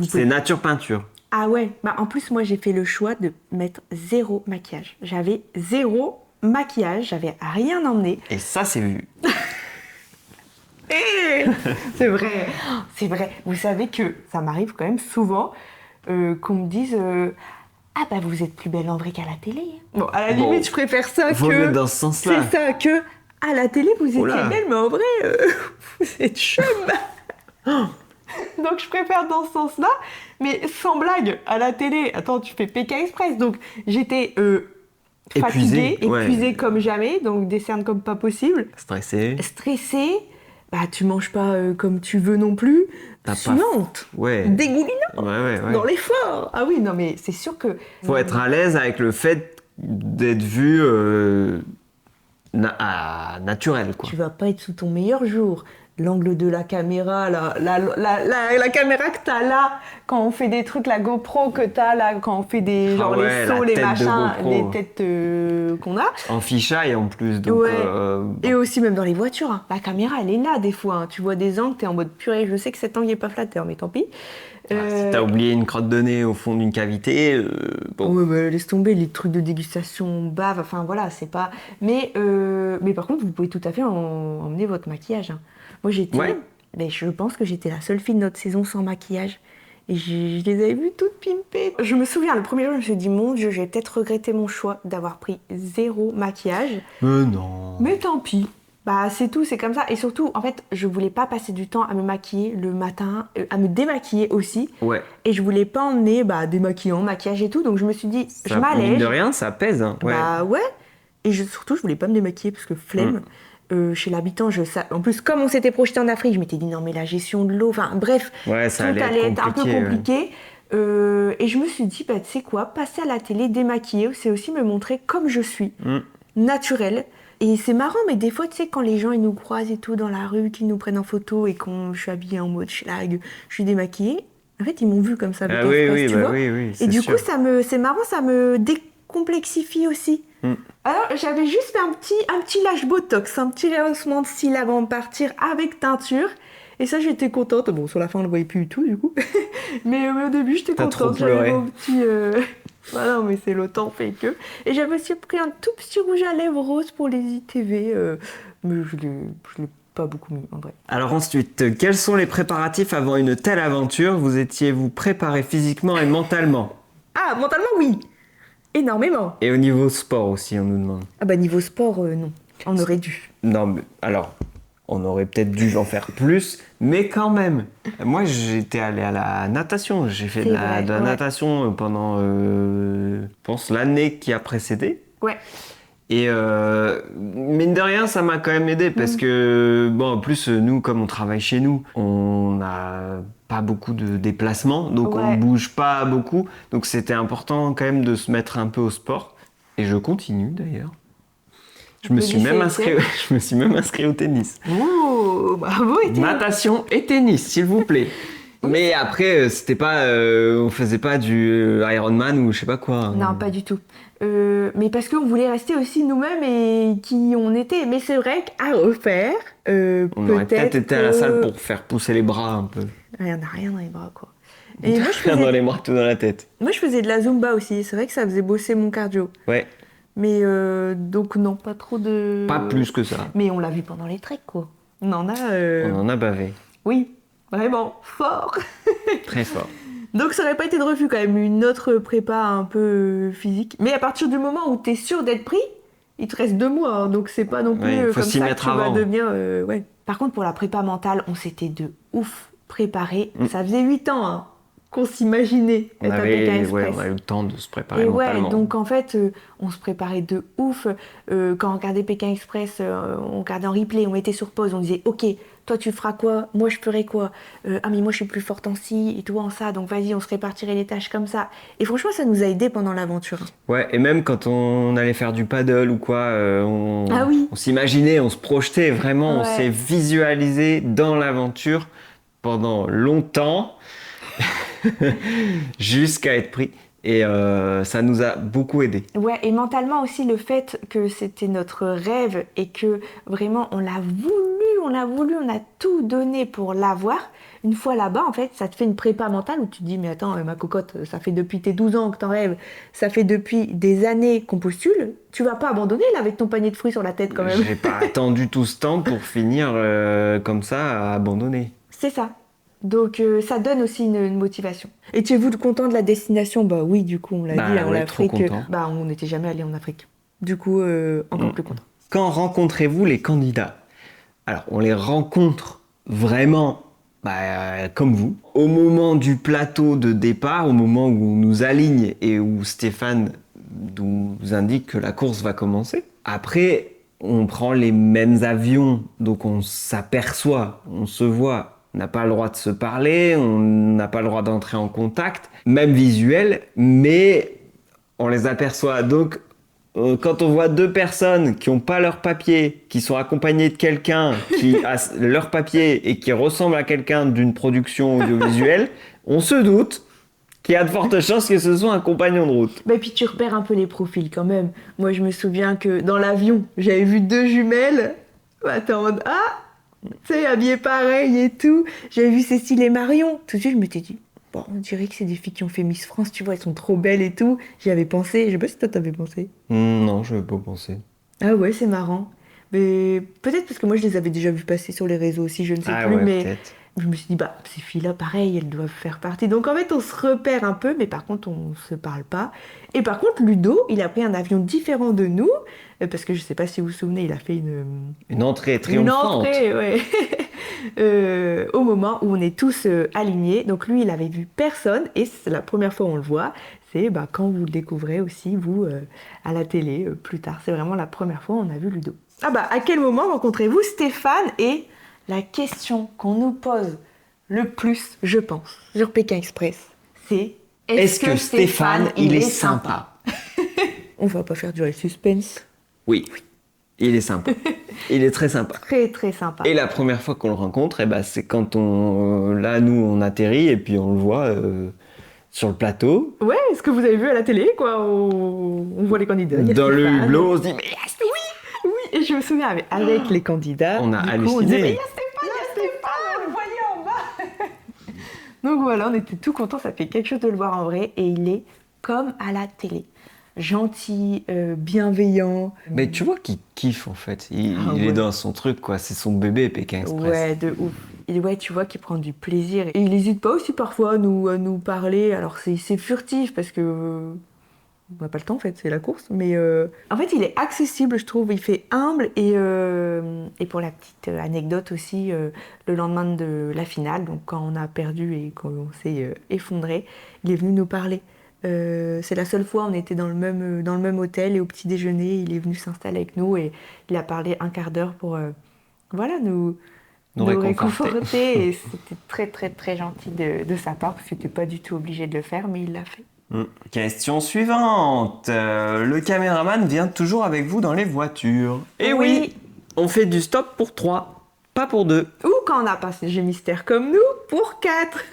C'est nature peinture. Ah ouais, en plus moi j'ai fait le choix de mettre 0 maquillage. J'avais 0 maquillage, j'avais rien emmené. Et ça c'est vu. C'est vrai, c'est vrai. Vous savez que ça m'arrive quand même souvent qu'on me dise vous êtes plus belle en vrai qu'à la télé. Bon, à la limite je préfère ça faut mettre dans ce sens-là. C'est ça, que à la télé vous étiez belle, mais en vrai vous êtes chum. Donc je préfère dans ce sens-là, mais sans blague, à la télé, attends, tu fais Pékin Express, donc j'étais fatiguée, épuisée comme jamais, donc des cernes comme pas possible. Stressée, tu manges pas comme tu veux non plus, suante, dégoulinant, dans l'effort. Ah oui, non mais c'est sûr que... Faut être à l'aise avec le fait d'être vu naturel, quoi. Tu vas pas être sous ton meilleur jour. L'angle de la caméra, la caméra que t'as là, quand on fait des trucs, la GoPro que t'as là, quand on fait des les sauts, les machins, les têtes qu'on a. En fisheye en plus. Donc, Et aussi même dans les voitures, hein. La caméra elle est là des fois, hein. Tu vois des angles, t'es en mode purée, je sais que cet angle est pas flatteur, mais tant pis. Si t'as oublié une crotte de nez au fond d'une cavité, laisse tomber, les trucs de dégustation bave, enfin voilà, c'est pas... Mais par contre, vous pouvez tout à fait emmener votre maquillage, hein. Moi, je pense que j'étais la seule fille de notre saison sans maquillage. Et je les avais vues toutes pimpées. Je me souviens, le premier jour, je me suis dit, mon Dieu, j'ai peut-être regretté mon choix d'avoir pris 0 maquillage. Non. Mais tant pis. Bah, c'est tout, c'est comme ça. Et surtout, en fait, je voulais pas passer du temps à me maquiller le matin, à me démaquiller aussi. Ouais. Et je voulais pas emmener démaquillant, maquillage et tout. Donc je me suis dit, je Mine m'allège. de rien, ça pèse. Hein. Ouais. Bah ouais. Et surtout, je voulais pas me démaquiller parce que flemme. Chez l'habitant, en plus, comme on s'était projeté en Afrique, je m'étais dit non, mais la gestion de l'eau, enfin bref, Ouais, tout allait être un peu compliqué. Et je me suis dit, tu sais quoi, passer à la télé, démaquiller, c'est aussi me montrer comme je suis, naturelle. Et c'est marrant, mais des fois, tu sais, quand les gens ils nous croisent et tout dans la rue, qu'ils nous prennent en photo et je suis habillée en mode schlag, je suis démaquillée, en fait, ils m'ont vue comme ça avec un stress, tu vois. Oui, et du sûr. coup, c'est marrant, ça me décomplexifie aussi. Alors, j'avais juste fait un petit lâche botox, un petit rehaussement de cils avant de partir avec teinture. Et ça, j'étais contente. Bon, sur la fin, on ne le voyait plus du tout, du coup. mais au début, j'étais contente. Trop pleuré. J'avais mon petit... Voilà, mais c'est le temps fait que... Et j'avais aussi pris un tout petit rouge à lèvres rose pour les ITV. Mais je l'ai pas beaucoup mis, en vrai. Alors ensuite, quels sont les préparatifs avant une telle aventure? Vous étiez-vous préparé physiquement et mentalement? Ah, mentalement, oui. Énormément. Et au niveau sport aussi, on nous demande. Ah bah, niveau sport, non. On aurait dû. Non, mais alors, on aurait peut-être dû en faire plus, mais quand même. Moi, j'étais allé à la natation. J'ai fait de la natation pendant, je pense, l'année qui a précédé. Ouais. Et mine de rien, ça m'a quand même aidé parce que, bon, en plus, nous, comme on travaille chez nous, on n'a pas beaucoup de déplacements, donc on bouge pas beaucoup. Donc c'était important quand même de se mettre un peu au sport. Et je continue d'ailleurs. Je me suis même inscrit au tennis. Oh, bravo, et natation et tennis, s'il vous plaît. Mais après, c'était pas, on faisait pas du Ironman ou je sais pas quoi. Non, pas du tout. Mais parce qu'on voulait rester aussi nous-mêmes et qui on était. Mais c'est vrai qu'à refaire, on aurait peut-être été à la salle pour faire pousser les bras un peu. On n'a rien dans les bras, quoi. Et moi, rien dans les bras, tout dans la tête. Moi, je faisais de la Zumba aussi. C'est vrai que ça faisait bosser mon cardio. Ouais. Mais donc non, pas trop de... Pas plus que ça. Mais on l'a vu pendant les treks, quoi. On en a bavé. Oui, vraiment, fort. Très fort. Donc ça aurait pas été de refus quand même, une autre prépa un peu physique. Mais à partir du moment où t'es sûr d'être pris, il te reste 2 mois, hein, donc c'est pas non plus comme ça que tu vas devenir... ouais. Par contre, pour la prépa mentale, on s'était de ouf préparé. Ça faisait 8 ans, hein, qu'on s'imaginait être à Pékin Express. On a eu le temps de se préparer mentalement. Donc en fait, on se préparait de ouf. Quand on regardait Pékin Express, on regardait en replay, on mettait sur pause, on disait « Ok, toi tu feras quoi? Moi je ferai quoi? Ah mais moi je suis plus forte en ci et toi en ça, donc vas-y, on se répartirait les tâches comme ça. » Et franchement, ça nous a aidés pendant l'aventure. Ouais, et même quand on allait faire du paddle ou quoi, on s'imaginait, on se projetait vraiment, on s'est visualisé dans l'aventure pendant longtemps. Jusqu'à être pris. Et ça nous a beaucoup aidé. Ouais, et mentalement aussi, le fait que c'était notre rêve et que vraiment on l'a voulu, on a tout donné pour l'avoir. Une fois là-bas, en fait, ça te fait une prépa mentale où tu te dis, mais attends, ma cocotte, ça fait depuis tes 12 ans que t'en rêves, ça fait depuis des années qu'on postule, tu vas pas abandonner là avec ton panier de fruits sur la tête quand même. J'ai pas attendu tout ce temps pour finir comme ça à abandonner. C'est ça. Donc ça donne aussi une motivation. Étiez-vous content de la destination? Bah oui, du coup, on l'a dit, en Afrique. On n'était jamais allé en Afrique. Du coup, encore plus content. Quand rencontrez-vous les candidats? Alors, on les rencontre vraiment comme vous. Au moment du plateau de départ, au moment où on nous aligne et où Stéphane nous indique que la course va commencer. Après, on prend les mêmes avions, donc on s'aperçoit, on se voit. On n'a pas le droit de se parler, on n'a pas le droit d'entrer en contact, même visuel, mais on les aperçoit. Donc, quand on voit 2 personnes qui n'ont pas leur papier, qui sont accompagnées de quelqu'un qui a leur papier et qui ressemble à quelqu'un d'une production audiovisuelle, on se doute qu'il y a de fortes chances que ce soit un compagnon de route. Et puis tu repères un peu les profils quand même. Moi, je me souviens que dans l'avion, j'avais vu 2 jumelles. T'es en mode « Ah !» Tu sais, habillées pareil et tout. J'avais vu Cécile et Marion. Tout de suite, je m'étais dit, bon, on dirait que c'est des filles qui ont fait Miss France, tu vois, elles sont trop belles et tout. J'y avais pensé. Je sais pas si toi, t'avais pensé. Non, je n'avais pas pensé. Ah ouais, c'est marrant. Mais peut-être parce que moi, je les avais déjà vues passer sur les réseaux aussi, je ne sais plus. Ouais, mais peut-être. je me suis dit, bah, ces filles-là, pareil, elles doivent faire partie. Donc en fait, on se repère un peu, mais par contre, on se parle pas. Et par contre, Ludo, il a pris un avion différent de nous, parce que je sais pas si vous vous souvenez, il a fait Une entrée triomphante. une entrée, ouais. Au moment où on est tous alignés. Donc lui, il avait vu personne, et c'est la première fois où on le voit. C'est bah, quand vous le découvrez aussi, vous, à la télé, plus tard. C'est vraiment la première fois où on a vu Ludo. Ah bah, à quel moment rencontrez-vous Stéphane? Et la question qu'on nous pose le plus, je pense, sur Pékin Express, c'est est-ce que Stéphane, il est sympa? On va pas faire durer le suspense. Oui, il est sympa. Il est très sympa. Très très sympa. Et la première fois qu'on le rencontre, c'est quand là, nous, on atterrit et puis on le voit sur le plateau. Ouais, ce que vous avez vu à la télé, quoi. On voit les candidats. Dans le hublot, on se dit, mais oui, et je me souviens avec les candidats. on a du coup, halluciné. on disait, mais il y a Stéphane, on le voyait en bas. Donc voilà, on était tout contents, ça fait quelque chose de le voir en vrai, et il est comme à la télé. Gentil, bienveillant. Mais tu vois qu'il kiffe en fait. Il ouais. est dans son truc, quoi. C'est son bébé, Pékin Express. Ouais, de ouf. Et ouais, tu vois qu'il prend du plaisir. Et il n'hésite pas aussi parfois à nous parler. Alors c'est furtif parce que on n'a pas le temps en fait, c'est la course. Mais en fait, il est accessible, je trouve. Il fait humble. Et pour la petite anecdote aussi, le lendemain de la finale, donc quand on a perdu et qu'on s'est effondré, il est venu nous parler. C'est la seule fois on était dans le même hôtel et au petit déjeuner, il est venu s'installer avec nous et il a parlé un quart d'heure pour nous réconforter. Et c'était très très très gentil de sa part parce que c'était pas du tout obligé de le faire, mais il l'a fait. Question suivante. Le caméraman vient toujours avec vous dans les voitures. Et oui, on fait du stop pour 3, pas pour 2. Ou quand on a passager mystère comme nous, pour 4.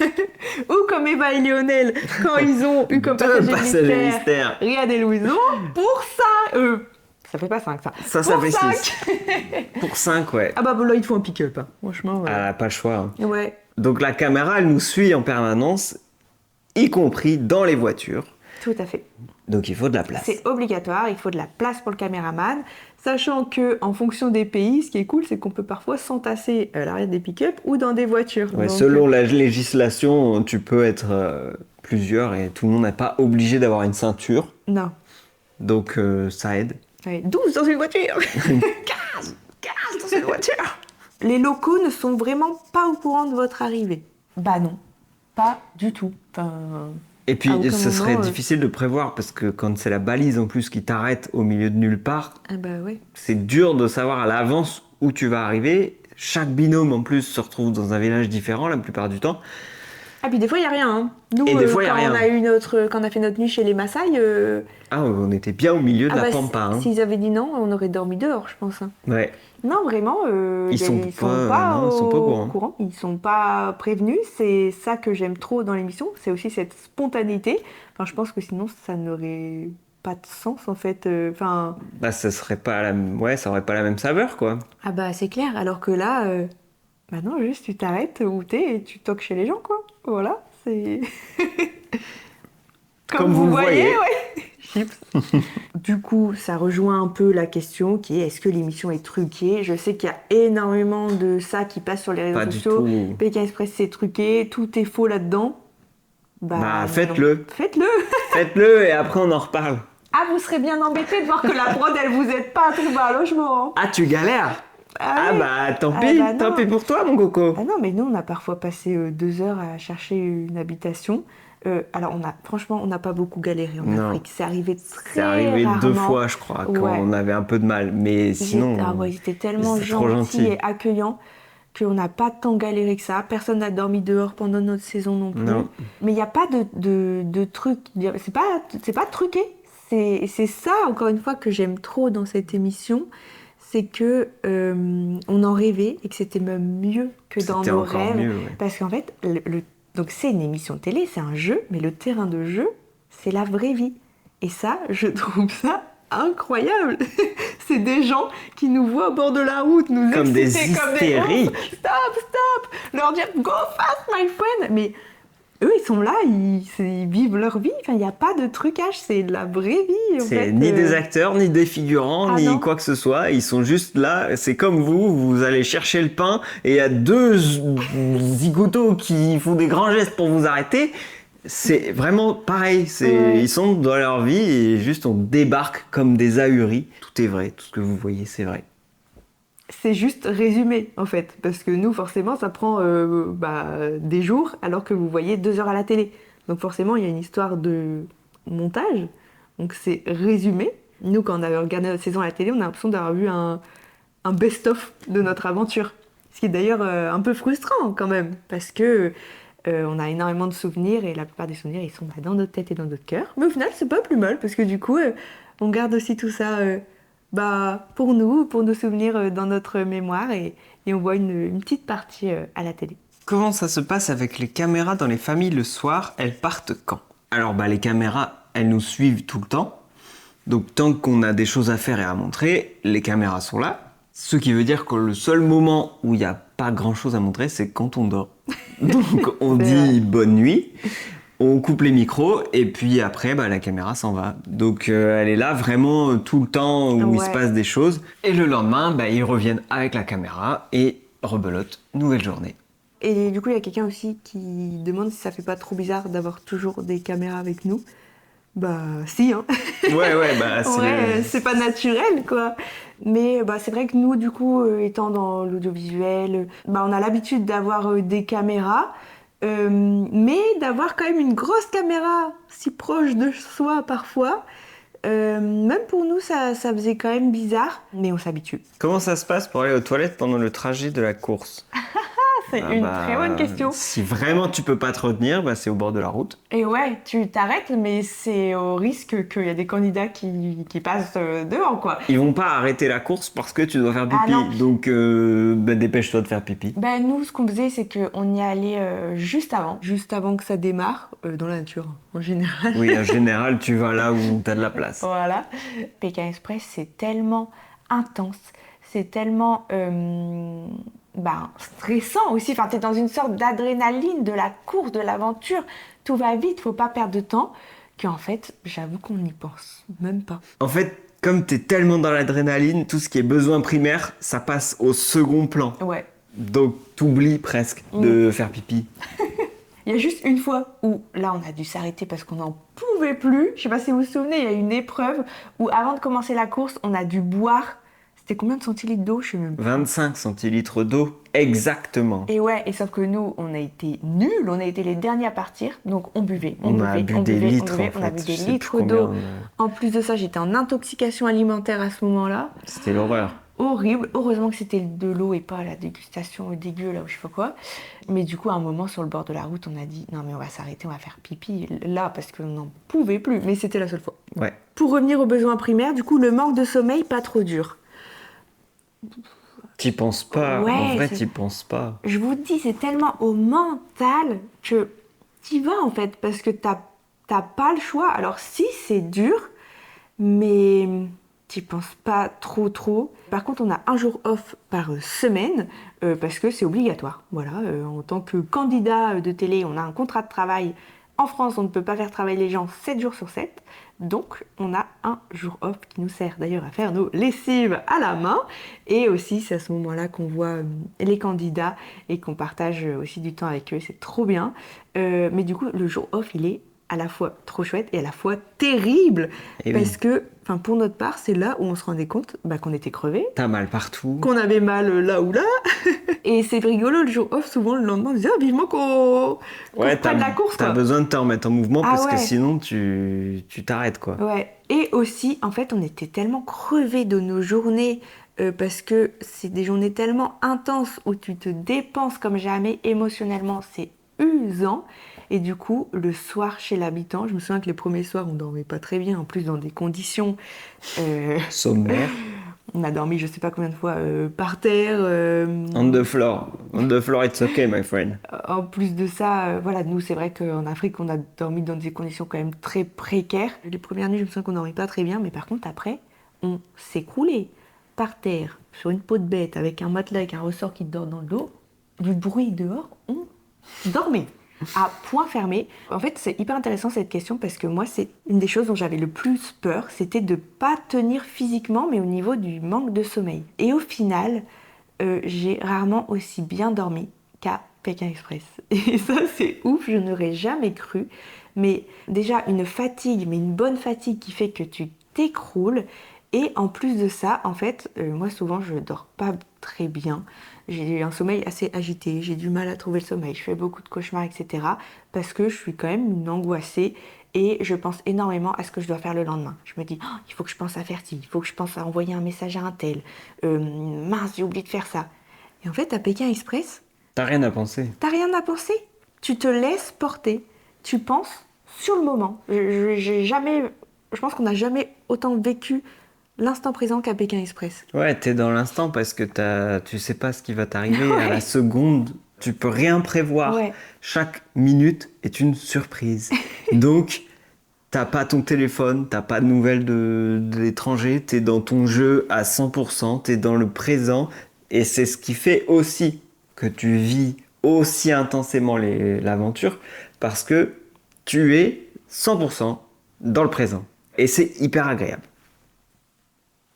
Ou comme Eva et Lionel, quand ils ont eu comme passager mystère Riyad et Louison, pour ça. Ça fait pas 5, ça. Ça fait 6. Pour 5, ouais. Ah bah là, il te faut un pick-up, hein. Franchement. Ouais. Ah, pas le choix. Hein. Ouais. Donc la caméra, elle nous suit en permanence, y compris dans les voitures. Tout à fait. Donc il faut de la place. C'est obligatoire, il faut de la place pour le caméraman, sachant que en fonction des pays, ce qui est cool, c'est qu'on peut parfois s'entasser à l'arrière des pick-up ou dans des voitures. Ouais, donc, selon la législation, tu peux être plusieurs et tout le monde n'est pas obligé d'avoir une ceinture. Non. Donc ça aide. Ouais, 12 dans une voiture. 15 dans une voiture. Les locaux ne sont vraiment pas au courant de votre arrivée. Bah non, pas du tout. Enfin, et puis ce serait difficile de prévoir parce que quand c'est la balise en plus qui t'arrête au milieu de nulle part, ah bah ouais. C'est dur de savoir à l'avance où tu vas arriver. Chaque binôme en plus se retrouve dans un village différent la plupart du temps. Ah puis des fois il y a rien. Hein. Nous et des fois, quand on a fait notre nuit chez les Maasai. On était bien au milieu de la pampa. Hein. S'ils avaient dit non, on aurait dormi dehors, je pense. Hein. Ouais. Non, vraiment, ils sont pas au courant. Ils sont pas prévenus. C'est ça que j'aime trop dans l'émission. C'est aussi cette spontanéité. Enfin, je pense que sinon, ça n'aurait pas de sens, en fait. Bah, ça aurait pas la même saveur, quoi. Ah bah, c'est clair. Alors que là, bah non, juste tu t'arrêtes où t'es et tu toques chez les gens, quoi. Voilà, c'est... Comme vous voyez. Ouais. Chips. Du coup, ça rejoint un peu la question qui est: est-ce que l'émission est truquée? Je sais qu'il y a énormément de ça qui passe sur les réseaux sociaux. Pékin Express, c'est truqué, tout est faux là-dedans. Bah faites-le. Faites-le. Faites-le et après on en reparle. Ah, vous serez bien embêté de voir que la prod, elle vous aide pas à trouver un logement. Hein. Ah, tu galères. Ah bah tant pis, tant pis pour toi, mon coco. Ah non, mais nous, on a parfois passé 2 heures à chercher une habitation. Alors, franchement, on n'a pas beaucoup galéré en Afrique. C'est arrivé très rarement. 2 fois, je crois, quand on avait un peu de mal. Mais sinon, ils étaient tellement gentils et accueillants qu'on n'a pas tant galéré que ça. Personne n'a dormi dehors pendant notre saison non plus. Non. Mais il n'y a pas de truc. C'est pas truqué. C'est ça, encore une fois, que j'aime trop dans cette émission. C'est que on en rêvait et que c'était même mieux que dans nos rêves. Mieux, ouais. Parce qu'en fait, donc c'est une émission télé, c'est un jeu, mais le terrain de jeu, c'est la vraie vie. Et ça, je trouve ça incroyable. C'est des gens qui nous voient au bord de la route, nous comme exciter des hystériques. Stop, leur dire go fast my friend. Mais eux, ils sont là, ils vivent leur vie. Enfin, il n'y a pas de trucage, c'est de la vraie vie. En C'est fait. ni des acteurs, ni des figurants, Ah ni non. quoi que ce soit. Ils sont juste là. C'est comme vous allez chercher le pain et il y a deux zigotos qui font des grands gestes pour vous arrêter. C'est vraiment pareil. Ouais. Ils sont dans leur vie et juste on débarque comme des ahuris. Tout est vrai. Tout ce que vous voyez, c'est vrai. C'est juste résumé, en fait. Parce que nous, forcément, ça prend des jours, alors que vous voyez 2 heures à la télé. Donc forcément, il y a une histoire de montage. Donc c'est résumé. Nous, quand on avait regardé notre saison à la télé, on a l'impression d'avoir vu un best-of de notre aventure. Ce qui est d'ailleurs un peu frustrant quand même, parce que on a énormément de souvenirs et la plupart des souvenirs ils sont dans notre tête et dans notre cœur. Mais au final, c'est pas plus mal parce que du coup, on garde aussi tout ça pour nos souvenirs dans notre mémoire et on voit une petite partie à la télé. Comment ça se passe avec les caméras dans les familles le soir? Elles partent quand? Alors les caméras, elles nous suivent tout le temps. Donc tant qu'on a des choses à faire et à montrer, les caméras sont là. Ce qui veut dire que le seul moment où il n'y a pas grand-chose à montrer, c'est quand on dort. Donc on C'est dit vrai. bonne nuit, on coupe les micros et puis après la caméra s'en va. Donc elle est là vraiment tout le temps où il se Ouais. passe des choses. Et le lendemain, ils reviennent avec la caméra et rebelote, nouvelle journée. Et du coup, il y a quelqu'un aussi qui demande si ça fait pas trop bizarre d'avoir toujours des caméras avec nous. Bah si, hein. Ouais, C'est pas naturel, quoi. Mais c'est vrai que nous, du coup, étant dans l'audiovisuel, on a l'habitude d'avoir des caméras, mais d'avoir quand même une grosse caméra si proche de soi parfois. Même pour nous, ça faisait quand même bizarre, mais on s'habitue. Comment ça se passe pour aller aux toilettes pendant le trajet de la course? C'est une très bonne question. Si vraiment tu peux pas te retenir, c'est au bord de la route. Et ouais, tu t'arrêtes, mais c'est au risque qu'il y a des candidats qui passent devant, quoi. Ils vont pas arrêter la course parce que tu dois faire Ah pipi. non. Donc dépêche-toi de faire pipi. Nous, ce qu'on faisait, c'est qu'on y allait juste avant que ça démarre, dans la nature, en général. Oui, en général, tu vas là où t'as de la place. Voilà. Pékin Express, c'est tellement intense, c'est tellement stressant aussi. Enfin, t'es dans une sorte d'adrénaline de la course, de l'aventure. Tout va vite, faut pas perdre de temps. Qu'en fait, j'avoue qu'on n'y pense même pas. En fait, comme t'es tellement dans l'adrénaline, tout ce qui est besoin primaire, ça passe au second plan. Ouais. Donc t'oublies presque de faire pipi. Il y a juste une fois où, là, on a dû s'arrêter parce qu'on n'en pouvait plus. Je sais pas si vous vous souvenez, il y a une épreuve où, avant de commencer la course, on a dû boire. C'était combien de centilitres d'eau? Je sais même pas. 25 centilitres d'eau, exactement. Et ouais, et sauf que nous, on a été nuls, on a été les derniers à partir, donc on buvait, On a bu des litres, on a en bu fait. des Je sais plus litres combien d'eau. En plus de ça, j'étais en intoxication alimentaire à ce moment-là. C'était l'horreur. Horrible. Heureusement que c'était de l'eau et pas la dégustation dégueu, là, ou je sais pas quoi. Mais du coup, à un moment, sur le bord de la route, on a dit, non mais on va s'arrêter, on va faire pipi, là, parce qu'on n'en pouvait plus. Mais c'était la seule fois. Ouais. Pour revenir aux besoins primaires, du coup, le manque de sommeil, pas trop dur. T'y penses pas. Ouais, En vrai, c'est- t'y penses pas. Je vous dis, c'est tellement au mental que t'y vas en fait, parce que t'as pas le choix. Alors si, c'est dur, mais t'y penses pas trop. Par contre, on a un jour off par semaine, parce que c'est obligatoire. Voilà, en tant que candidat de télé, on a un contrat de travail. En France, on ne peut pas faire travailler les gens 7 jours sur 7. Donc, on a un jour off qui nous sert d'ailleurs à faire nos lessives à la main. Et aussi, c'est à ce moment-là qu'on voit les candidats et qu'on partage aussi du temps avec eux. C'est trop bien. Mais du coup, le jour off, il est à la fois trop chouette et à la fois terrible. Et oui. Parce que, pour notre part, c'est là où on se rendait compte qu'on était crevés, T'as mal partout. qu'on avait mal là ou là. Et c'est rigolo, le jour off, souvent le lendemain, on disait vivement qu'on reprenne la course. T'as Quoi. besoin de te remettre en mouvement Ah parce que ouais. sinon tu t'arrêtes quoi. Ouais. Et aussi, en fait, on était tellement crevés de nos journées parce que c'est des journées tellement intenses où tu te dépenses comme jamais émotionnellement, c'est usant. Et du coup, le soir chez l'habitant, je me souviens que les premiers soirs, on dormait pas très bien, en plus dans des conditions. Sommaire. On a dormi je sais pas combien de fois par terre. On the floor. On the floor, it's okay, my friend. En plus de ça, voilà, nous c'est vrai qu'en Afrique on a dormi dans des conditions quand même très précaires. Les premières nuits je me souviens qu'on dormait pas très bien, mais par contre après on s'écroulait par terre sur une peau de bête avec un matelas avec un ressort qui te dort dans le dos. Du bruit dehors, on dormait. à point fermé. En fait, c'est hyper intéressant cette question parce que moi, c'est une des choses dont j'avais le plus peur, c'était de pas tenir physiquement, mais au niveau du manque de sommeil. Et au final, j'ai rarement aussi bien dormi qu'à Pékin Express. Et ça, c'est ouf, je n'aurais jamais cru. Mais déjà, une fatigue, mais une bonne fatigue qui fait que tu t'écroules. Et en plus de ça, en fait, moi souvent, je dors pas très bien. J'ai un sommeil assez agité, j'ai du mal à trouver le sommeil, je fais beaucoup de cauchemars, etc. Parce que je suis quand même une angoissée et je pense énormément à ce que je dois faire le lendemain. Je me dis, oh, il faut que je pense à faire ci, il faut que je pense à envoyer un message à un tel. Mince, j'ai oublié de faire ça. Et en fait, à Pékin Express, T'as rien à penser. t'as rien à penser. Tu te laisses porter. Tu penses sur le moment. Je pense qu'on n'a jamais autant vécu l'instant présent qu'à Pékin Express. Ouais, t'es dans l'instant parce que tu sais pas ce qui va t'arriver à la seconde. Tu peux rien prévoir. Ouais. Chaque minute est une surprise. Donc, t'as pas ton téléphone, t'as pas de nouvelles de l'étranger, t'es dans ton jeu à 100%, t'es dans le présent. Et c'est ce qui fait aussi que tu vis aussi intensément l'aventure parce que tu es 100% dans le présent. Et c'est hyper agréable.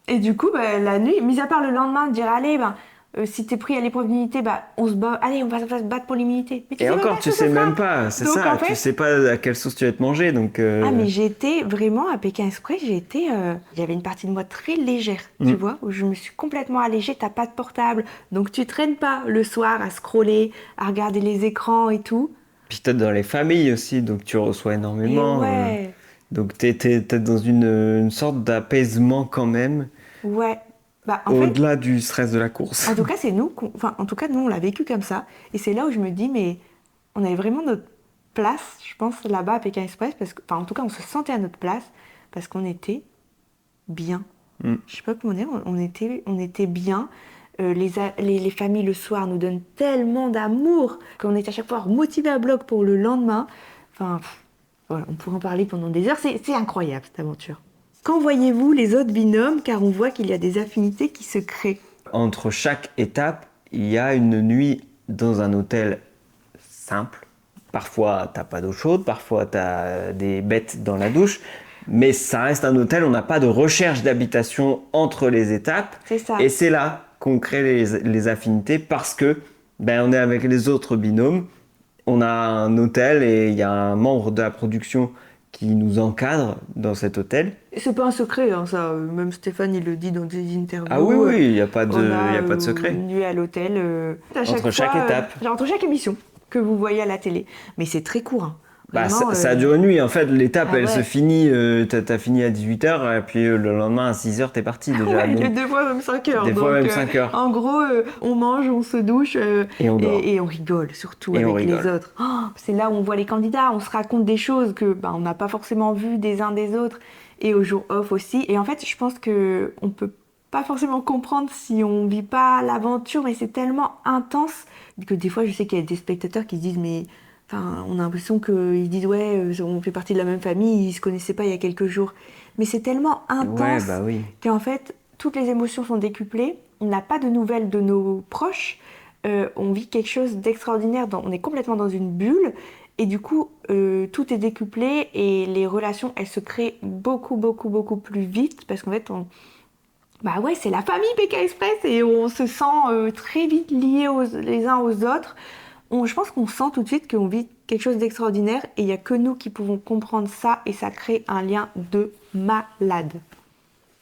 Et du coup, bah, la nuit, mis à part le lendemain, de dire allez, si t'es pris à l'épreuve d'immunité, on se bat, allez, on va se battre pour l'immunité. Mais tu Et sais même encore, pas tu ce que sais ça même sera. pas, c'est Donc, ça, en fait- tu sais pas à quelle sauce tu vas te manger, donc... Ah, mais j'étais vraiment à Pékin Express, il y avait une partie de moi très légère, tu vois, où je me suis complètement allégée, t'as pas de portable, donc tu traînes pas le soir à scroller, à regarder les écrans et tout. Puis t'es dans les familles aussi, donc tu reçois Et énormément. ouais, Donc t'es dans une sorte d'apaisement quand même, ouais. Bah, en fait, au-delà du stress de la course. en tout cas, c'est nous, en tout cas, nous, on l'a vécu comme ça. Et c'est là où je me dis, mais on avait vraiment notre place, je pense, là-bas à Pékin Express, parce que, en tout cas, on se sentait à notre place, parce qu'on était bien. Mm. Je sais pas comment dire, on était bien. Les familles le soir nous donnent tellement d'amour qu'on est à chaque fois motivés à bloc pour le lendemain. Enfin, voilà, on pourrait en parler pendant des heures. C'est incroyable cette aventure. Quand voyez-vous les autres binômes, car on voit qu'il y a des affinités qui se créent. Entre chaque étape, il y a une nuit dans un hôtel simple. Parfois, t'as pas d'eau chaude, parfois t'as des bêtes dans la douche, mais ça reste un hôtel, on n'a pas de recherche d'habitation entre les étapes. C'est ça. Et c'est là qu'on crée les affinités parce que on est avec les autres binômes, on a un hôtel et il y a un membre de la production qui nous encadre dans cet hôtel. Et c'est pas un secret, hein, ça. Même Stéphane, il le dit dans des interviews. Ah oui, oui, il n'y a pas de, On il y a pas de secret. une nuit à l'hôtel. Entre chaque étape. Entre chaque émission que vous voyez à la télé. Mais c'est très court. Hein. Bah, Vraiment, ça dure une nuit, en fait, l'étape Ah elle ouais. se finit, t'as fini à 18h, et puis le lendemain à 6h t'es parti déjà. Ouais, Donc, des fois même 5 heures. des fois Donc, même 5 heures. En gros, on mange, on se douche Et on dort. et on rigole, surtout Et on avec les rigole. autres. Oh, c'est là où on voit les candidats, on se raconte des choses que on n'a pas forcément vues des uns des autres, et au jour off aussi. Et en fait, je pense qu'on peut pas forcément comprendre si on vit pas l'aventure, mais c'est tellement intense que des fois, je sais qu'il y a des spectateurs qui se disent mais... Enfin, on a l'impression qu'ils disent ouais, on fait partie de la même famille, ils se connaissaient pas il y a quelques jours. Mais c'est tellement intense Ouais, bah oui. qu'en fait, toutes les émotions sont décuplées. On n'a pas de nouvelles de nos proches. On vit quelque chose d'extraordinaire. On est complètement dans une bulle. Et du coup, tout est décuplé et les relations, elles se créent beaucoup, beaucoup, beaucoup plus vite parce qu'en fait, bah ouais, c'est la famille Pékin Express et on se sent très vite liés les uns aux autres. Je pense qu'on sent tout de suite qu'on vit quelque chose d'extraordinaire et il n'y a que nous qui pouvons comprendre ça et ça crée un lien de malade.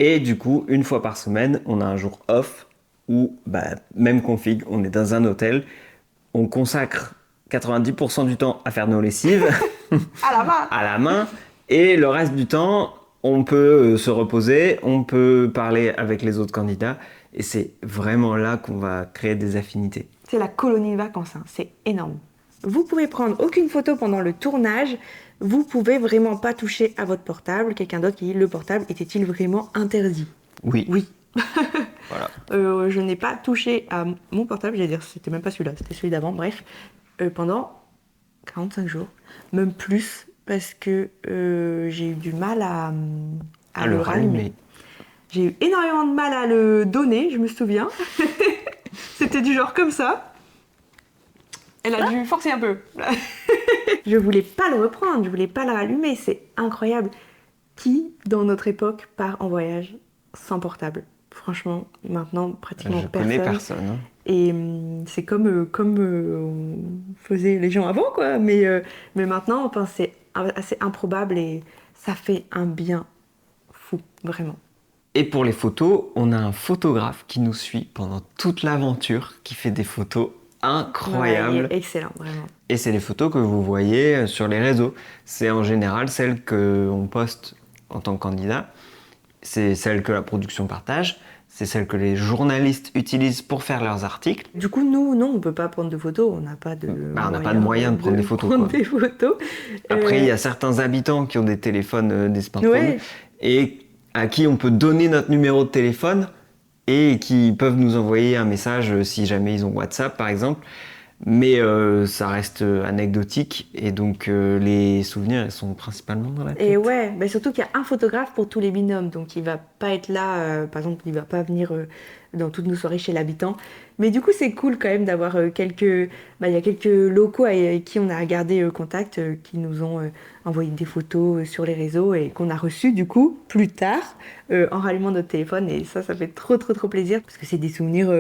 Et du coup, une fois par semaine, on a un jour off où, même config, on est dans un hôtel, on consacre 90% du temps à faire nos lessives À la main. à la main, et le reste du temps, on peut se reposer, on peut parler avec les autres candidats, et c'est vraiment là qu'on va créer des affinités. C'est la colonie de vacances, hein. C'est énorme. Vous pouvez prendre aucune photo pendant le tournage, vous pouvez vraiment pas toucher à votre portable. Quelqu'un d'autre qui dit le portable était-il vraiment interdit? Oui. Oui. Voilà. Je n'ai pas touché à mon portable, j'allais dire, c'était même pas celui-là, c'était celui d'avant, bref, pendant 45 jours, même plus, parce que j'ai eu du mal à le rallumer. J'ai eu énormément de mal à le donner, je me souviens. C'était du genre comme ça. Elle a dû forcer un peu. Je voulais pas le reprendre, je voulais pas le rallumer, c'est incroyable. Qui, dans notre époque, part en voyage sans portable? Franchement, maintenant, pratiquement Je connais personne. Hein. Et c'est comme on faisait les gens avant, quoi. Mais maintenant, enfin, c'est assez improbable et ça fait un bien fou, vraiment. Et pour les photos, on a un photographe qui nous suit pendant toute l'aventure, qui fait des photos incroyables. Ouais, il est excellent, vraiment. Et c'est les photos que vous voyez sur les réseaux. C'est en général celles qu'on poste en tant que candidat. C'est celles que la production partage. C'est celles que les journalistes utilisent pour faire leurs articles. Du coup, nous, non, on peut pas prendre de photos. On n'a pas de moyen de prendre des photos. Après, il y a certains habitants qui ont des téléphones, des smartphones, ouais. et à qui on peut donner notre numéro de téléphone et qui peuvent nous envoyer un message si jamais ils ont WhatsApp, par exemple. Mais ça reste anecdotique et donc les souvenirs ils sont principalement dans la tête. Et ouais, bah surtout qu'il y a un photographe pour tous les binômes, donc il va pas être là, par exemple, il va pas venir dans toutes nos soirées chez l'habitant. Mais du coup, c'est cool quand même d'avoir il y a quelques locaux avec qui on a gardé contact, qui nous ont envoyé des photos sur les réseaux et qu'on a reçues du coup plus tard en rallumant notre téléphone. Et ça fait trop plaisir parce que c'est des souvenirs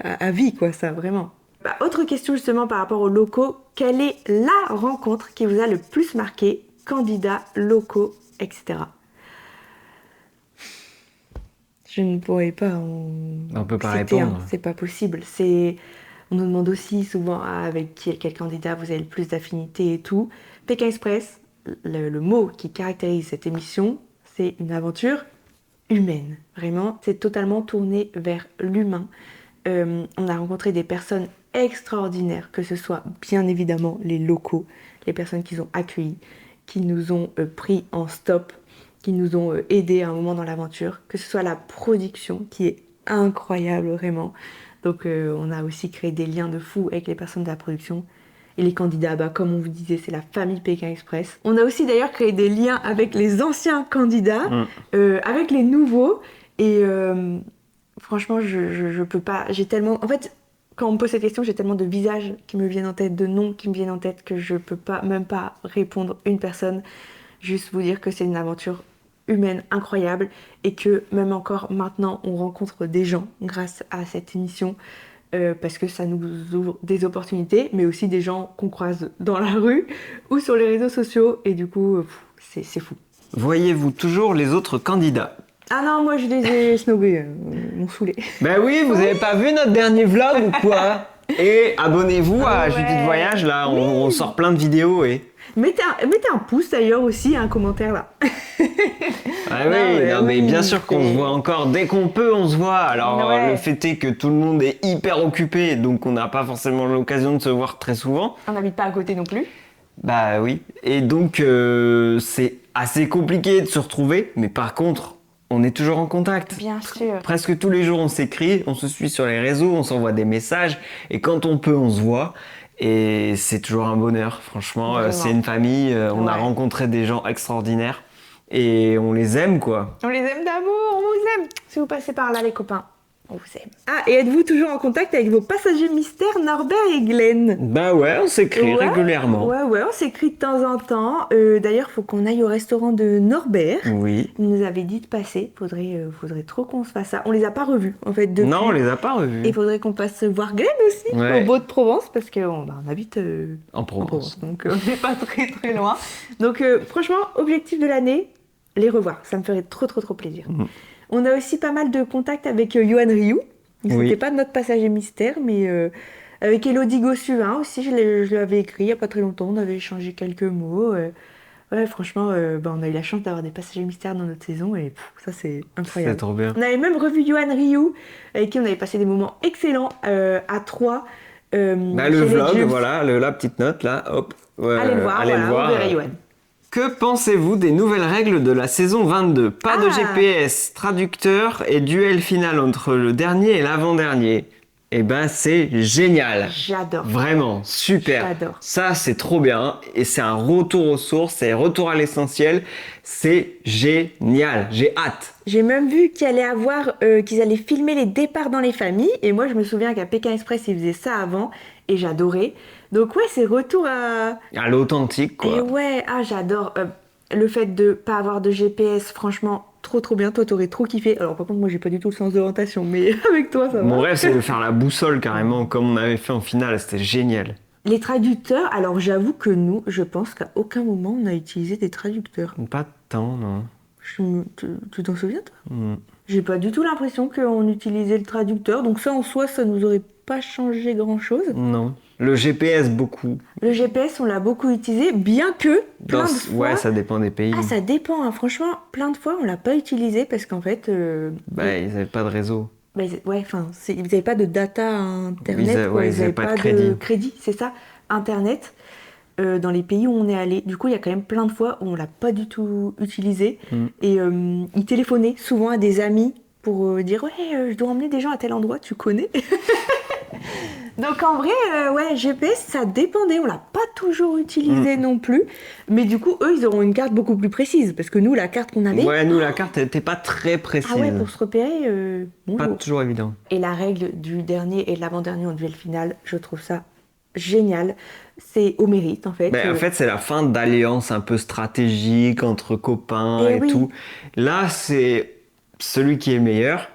à vie, quoi, ça, vraiment. Bah, autre question justement par rapport aux locaux, quelle est la rencontre qui vous a le plus marqué, candidats, locaux, etc. Je ne pourrais pas On peut pas répondre. C'est pas possible. On nous demande aussi souvent avec quel candidat vous avez le plus d'affinité et tout. Pékin Express, le mot qui caractérise cette émission, c'est une aventure humaine. Vraiment, c'est totalement tourné vers l'humain. On a rencontré des personnes extraordinaires, que ce soit bien évidemment les locaux, les personnes qui nous ont accueillis, qui nous ont pris en stop, qui nous ont aidés à un moment dans l'aventure, que ce soit la production qui est incroyable vraiment. Donc on a aussi créé des liens de fou avec les personnes de la production. Et les candidats, comme on vous disait, c'est la famille Pékin Express. On a aussi d'ailleurs créé des liens avec les anciens candidats, avec les nouveaux. Et franchement, je peux pas. J'ai tellement. En fait, quand on me pose cette question, j'ai tellement de visages qui me viennent en tête, de noms qui me viennent en tête, que je peux même pas répondre une personne. Juste vous dire que c'est une aventure humaine incroyable et que même encore maintenant, on rencontre des gens grâce à cette émission. Parce que ça nous ouvre des opportunités, mais aussi des gens qu'on croise dans la rue ou sur les réseaux sociaux. Et du coup, c'est fou. Voyez-vous toujours les autres candidats? Ah non, moi je les ai snobés, ils m'ont saoulé. Ben oui, vous avez pas vu notre dernier vlog ou quoi? Et abonnez-vous à Judith Voyage, là, on sort plein de vidéos et... Mettez un pouce d'ailleurs aussi, un commentaire là. Ah mais bien sûr qu'on se voit encore. Dès qu'on peut, on se voit. Alors le fait est que tout le monde est hyper occupé, donc on n'a pas forcément l'occasion de se voir très souvent. On n'habite pas à côté non plus. Bah oui. Et donc c'est assez compliqué de se retrouver, mais par contre, on est toujours en contact. Bien sûr. Presque tous les jours, on s'écrit, on se suit sur les réseaux, on s'envoie des messages, et quand on peut, on se voit. Et c'est toujours un bonheur, franchement. C'est une famille, on a rencontré des gens extraordinaires et on les aime, quoi. On les aime d'amour, on vous aime. Si vous passez par là, les copains, on vous aime. Ah, et êtes-vous toujours en contact avec vos passagers mystères, Norbert et Glenn? Bah ouais, on s'écrit régulièrement. Ouais, on s'écrit de temps en temps. D'ailleurs, faut qu'on aille au restaurant de Norbert. Oui. Il nous avait dit de passer. Faudrait trop qu'on se fasse ça. On les a pas revus, en fait, depuis. Non, on les a pas revus. Et il faudrait qu'on passe voir Glenn aussi, au Beau-de-Provence, parce qu'on habite en Provence. Donc on n'est pas très loin. Donc franchement, objectif de l'année, les revoir. Ça me ferait trop plaisir. On a aussi pas mal de contacts avec Yohan Ryu. C'était pas notre passager mystère, mais avec Elodie Gossuin aussi, je lui avais écrit il n'y a pas très longtemps, on avait échangé quelques mots. Ouais, franchement, on a eu la chance d'avoir des passagers mystères dans notre saison et ça, c'est incroyable. C'est trop bien. On avait même revu Yohan Ryu, avec qui on avait passé des moments excellents à 3. Le vlog, voilà, la petite note là, hop. Allez le voir, vous verrez Yohan. Que pensez-vous des nouvelles règles de la saison 22? Pas de GPS, traducteur et duel final entre le dernier et l'avant-dernier. Eh ben, c'est génial. J'adore. Vraiment, super. J'adore. Ça, c'est trop bien. Et c'est un retour aux sources, c'est un retour à l'essentiel. C'est génial. J'ai hâte. J'ai même vu qu'ils allaient filmer les départs dans les familles. Et moi, je me souviens qu'à Pékin Express, ils faisaient ça avant. Et j'adorais. Donc ouais, c'est retour à... À l'authentique, Et quoi. ouais, j'adore. Le fait de pas avoir de GPS, franchement, trop trop bien. Toi, t'aurais trop kiffé. Alors par contre, moi, j'ai pas du tout le sens d'orientation. Mais avec toi, ça Mon va. rêve, c'est de faire la boussole carrément, comme on avait fait en finale. C'était génial. Les traducteurs, alors j'avoue que nous, je pense qu'à aucun moment, on a utilisé des traducteurs. Pas tant, non. Tu t'en souviens, toi? Hmm. J'ai pas du tout l'impression qu'on utilisait le traducteur, donc ça en soi, ça nous aurait pas changé grand-chose. Non. Le GPS, beaucoup. Le GPS, on l'a beaucoup utilisé, bien que plein de fois... Ouais, ça dépend des pays. Ah, ça dépend, hein. Franchement, plein de fois, on l'a pas utilisé parce qu'en fait... Bah, ils avaient pas de réseau. ouais, enfin, ils n'avaient pas de data internet, quoi. Ils avaient pas de crédit, c'est ça, internet. Dans les pays où on est allé. Du coup, il y a quand même plein de fois où on l'a pas du tout utilisé. Mm. Et ils téléphonaient souvent à des amis pour dire ouais, je dois emmener des gens à tel endroit, tu connais. Donc en vrai, ouais, GPS, ça dépendait. On l'a pas toujours utilisé non plus. Mais du coup, eux, ils auront une carte beaucoup plus précise. Parce que nous, la carte qu'on avait... Ouais, nous, la carte, elle était pas très précise. Ah ouais, pour se repérer, Pas bonjour. toujours évident. Et la règle du dernier et de l'avant-dernier en duel final, je trouve ça génial. C'est au mérite, en fait. En fait, c'est la fin d'alliance un peu stratégique entre copains Eh et oui. tout. Là, c'est celui qui est le meilleur,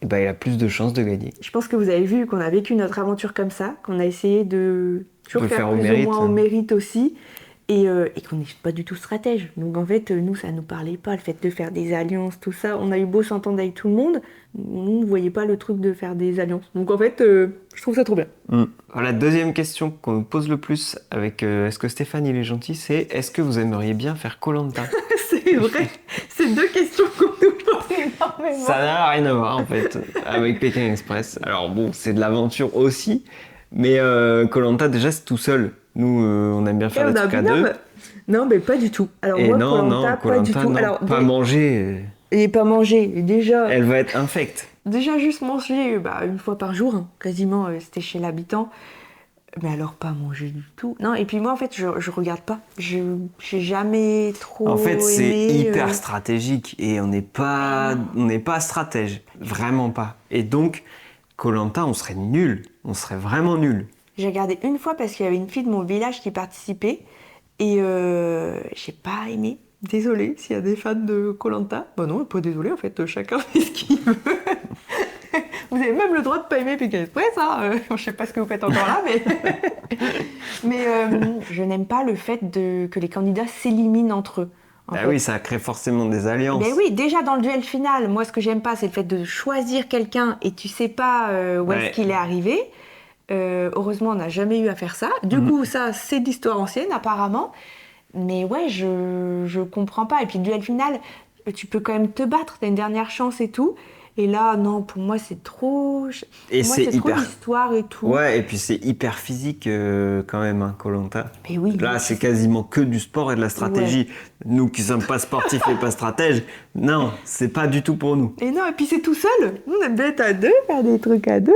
il a plus de chances de gagner. Je pense que vous avez vu qu'on a vécu notre aventure comme ça, qu'on a essayé de toujours De faire faire au plus mérite. ou moins au mérite aussi, et qu'on n'est pas du tout stratège. Donc en fait, nous, ça nous parlait pas, le fait de faire des alliances, tout ça. On a eu beau s'entendre avec tout le monde, nous, on ne voyait pas le truc de faire des alliances. Donc en fait, je trouve ça trop bien. La deuxième question qu'on nous pose le plus avec est-ce que Stéphane il est gentil, c'est est-ce que vous aimeriez bien faire Koh-Lanta? C'est vrai, c'est deux questions qu'on nous pose énormément. Ça n'a rien à voir en fait avec Pékin Express. Alors bon, c'est de l'aventure aussi, mais Koh-Lanta déjà c'est tout seul. Nous, on aime bien faire Et des on a trucs à binôme. deux. Non, mais pas du tout. Alors Et moi, non, Koh-Lanta, pas du tout. non, Alors, pas manger. et pas manger, déjà. Elle va être infecte. Déjà juste manger une fois par jour, hein, quasiment, c'était chez l'habitant. Mais alors pas manger du tout. Non, et puis moi en fait je regarde pas. J'ai jamais trop En fait, c'est aimé, hyper stratégique et on n'est pas stratège, vraiment pas. Et donc, Koh-Lanta, on serait nul, on serait vraiment nul. J'ai regardé une fois parce qu'il y avait une fille de mon village qui participait et j'ai pas aimé. Désolée s'il y a des fans de Koh-Lanta. Bah non, pas désolée en fait, chacun fait ce qu'il veut. Vous avez même le droit de pas aimer Pékin Express, hein. Je sais pas ce que vous faites encore là, mais je n'aime pas le fait que les candidats s'éliminent entre eux. En fait. Oui, ça crée forcément des alliances. Mais oui, déjà dans le duel final, moi ce que j'aime pas, c'est le fait de choisir quelqu'un et tu sais pas où est-ce qu'il est arrivé. Heureusement, on n'a jamais eu à faire ça. Du coup, ça, c'est d'histoire ancienne apparemment. Mais ouais, je comprends pas. Et puis le duel final, tu peux quand même te battre, t'as une dernière chance et tout. Et là, non, pour moi, c'est trop... Et pour moi, c'est c'est trop hyper... l'histoire et tout. Ouais, et puis c'est hyper physique quand même, hein, Koh-Lanta. Mais oui. Là, c'est quasiment que du sport et de la stratégie. Ouais. Nous qui sommes pas sportifs et pas stratèges, non, c'est pas du tout pour nous. Et non, et puis c'est tout seul. On aime bien être à deux, faire des trucs à deux.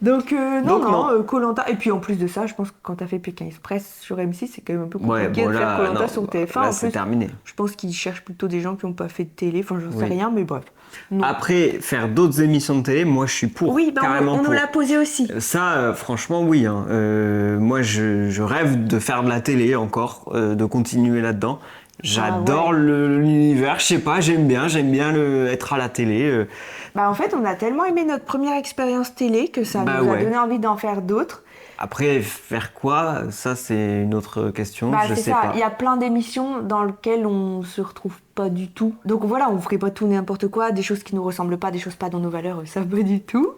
Donc non, Koh-Lanta. Et puis en plus de ça, je pense que quand t'as fait Pékin Express sur M6, c'est quand même un peu compliqué de faire Koh-Lanta sur TF1. Là, En c'est plus, terminé. je pense qu'ils cherchent plutôt des gens qui n'ont pas fait de télé. Enfin, j'en sais rien, mais bref. Non. Après, faire d'autres émissions de télé, moi, je suis pour. Oui, carrément on nous pour. l'a posé aussi. Ça, franchement, oui. Hein. Moi, je rêve de faire de la télé encore, de continuer là-dedans. J'adore l'univers, je sais pas, j'aime bien être à la télé. En fait, on a tellement aimé notre première expérience télé que ça nous a donné envie d'en faire d'autres. Après, faire quoi, ça c'est une autre question, je sais pas. Il y a plein d'émissions dans lesquelles on se retrouve pas du tout. Donc voilà, on ferait pas tout n'importe quoi, des choses qui nous ressemblent pas, des choses pas dans nos valeurs, ça pas du tout.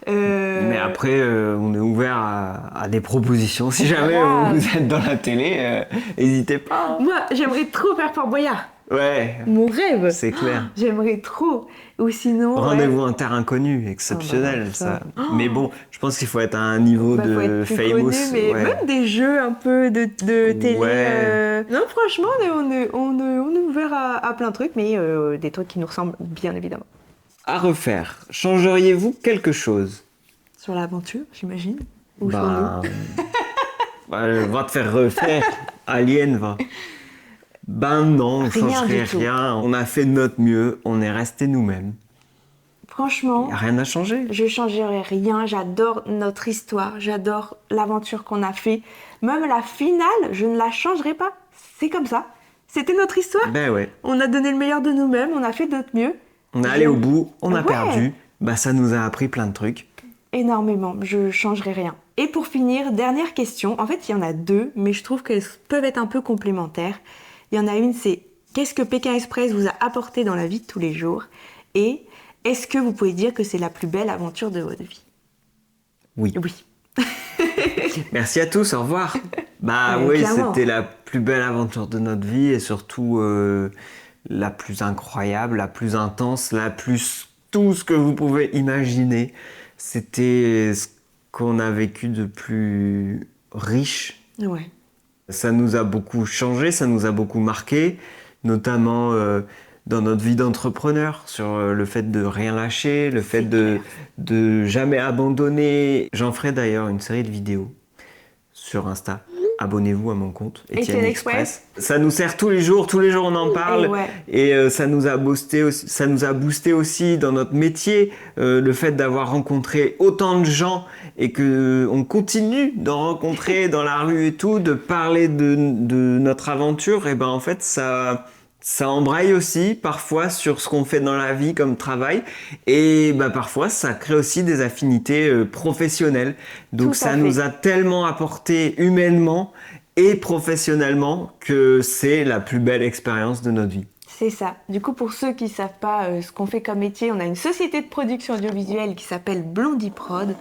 Mais après, on est ouvert à des propositions. Si jamais vous êtes dans la télé, n'hésitez pas. Moi, j'aimerais trop faire Fort Boyard. Ouais. Mon rêve. C'est clair. J'aimerais trop. Ou sinon. Rendez-vous en terre inconnue, exceptionnel ça. Mais bon, je pense qu'il faut être à un niveau de faut être plus famous. Connu, mais même des jeux un peu de télé. Ouais. Non, franchement, on est ouvert à plein de trucs, mais des trucs qui nous ressemblent bien évidemment. À refaire, changeriez-vous quelque chose? Sur l'aventure, j'imagine. Ou sur nous. Va te faire refaire. Alien, va. Ben non, on Rien changerait du tout. rien. On a fait de notre mieux. On est resté nous-mêmes. Franchement, Il n'y a rien à changer. je changerai rien. J'adore notre histoire. J'adore l'aventure qu'on a fait. Même la finale, je ne la changerai pas. C'est comme ça. C'était notre histoire. Ben ouais. On a donné le meilleur de nous-mêmes. On a fait de notre mieux. On est allé au bout, on a Ouais. perdu. Bah ça nous a appris plein de trucs. Énormément. Je changerai rien. Et pour finir, dernière question. En fait, il y en a deux, mais je trouve qu'elles peuvent être un peu complémentaires. Il y en a une, c'est qu'est-ce que Pékin Express vous a apporté dans la vie de tous les jours? Et est-ce que vous pouvez dire que c'est la plus belle aventure de votre vie? Oui. Oui. Merci à tous, au revoir. Bah Ouais, oui, clairement. c'était la plus belle aventure de notre vie et surtout la plus incroyable, la plus intense, la plus tout ce que vous pouvez imaginer. C'était ce qu'on a vécu de plus riche. Ouais. Ça nous a beaucoup changé, ça nous a beaucoup marqué, notamment dans notre vie d'entrepreneur, sur le fait de rien lâcher, le fait de jamais abandonner. J'en ferai d'ailleurs une série de vidéos sur Insta. Abonnez-vous à mon compte, Etienne Express. Ça nous sert tous les jours on en parle. Et ouais. Et ça nous a boosté aussi dans notre métier, le fait d'avoir rencontré autant de gens et que on continue d'en rencontrer dans la rue et tout, de parler de notre aventure. Et ben en fait ça embraye aussi parfois sur ce qu'on fait dans la vie comme travail et bah, parfois ça crée aussi des affinités professionnelles. Donc Tout à ça fait. nous a tellement apporté humainement et professionnellement que c'est la plus belle expérience de notre vie. C'est ça. Du coup, pour ceux qui ne savent pas ce qu'on fait comme métier, on a une société de production audiovisuelle qui s'appelle Blondie Prod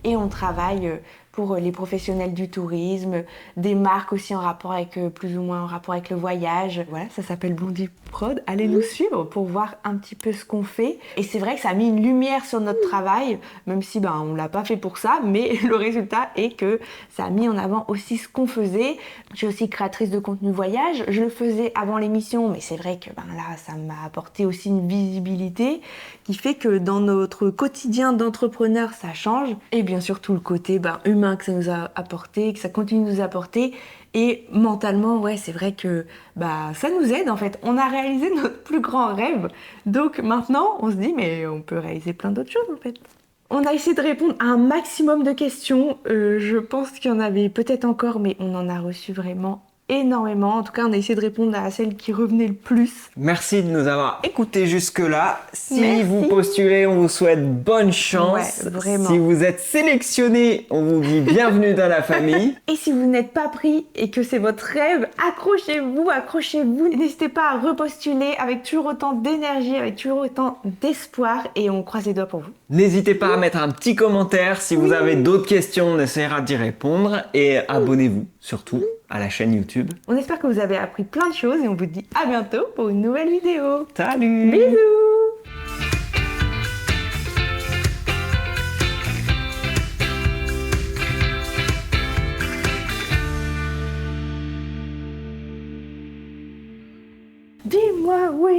et on travaille pour les professionnels du tourisme, des marques aussi en rapport avec, plus ou moins en rapport avec le voyage. Voilà, ça s'appelle Blondie Prod. Allez nous suivre pour voir un petit peu ce qu'on fait. Et c'est vrai que ça a mis une lumière sur notre travail, même si on ne l'a pas fait pour ça, mais le résultat est que ça a mis en avant aussi ce qu'on faisait. Je suis aussi créatrice de contenu voyage. Je le faisais avant l'émission, mais c'est vrai que là, ça m'a apporté aussi une visibilité qui fait que dans notre quotidien d'entrepreneur, ça change. Et bien sûr, tout le côté humain que ça nous a apporté, que ça continue de nous apporter. Et mentalement, ouais, c'est vrai que ça nous aide en fait. On a réalisé notre plus grand rêve. Donc maintenant, on se dit, mais on peut réaliser plein d'autres choses en fait. On a essayé de répondre à un maximum de questions. Je pense qu'il y en avait peut-être encore, mais on en a reçu vraiment énormément. En tout cas, on a essayé de répondre à celle qui revenait le plus. Merci de nous avoir écoutés jusque-là. Si Merci. vous postulez, on vous souhaite bonne chance. Ouais, vraiment. Si vous êtes sélectionné, on vous dit bienvenue dans la famille. Et si vous n'êtes pas pris et que c'est votre rêve, accrochez-vous, accrochez-vous. N'hésitez pas à repostuler avec toujours autant d'énergie, avec toujours autant d'espoir et on croise les doigts pour vous. N'hésitez pas à mettre un petit commentaire. Si vous avez d'autres questions, on essaiera d'y répondre. Et abonnez-vous surtout à la chaîne YouTube. On espère que vous avez appris plein de choses et on vous dit à bientôt pour une nouvelle vidéo. Salut! Bisous!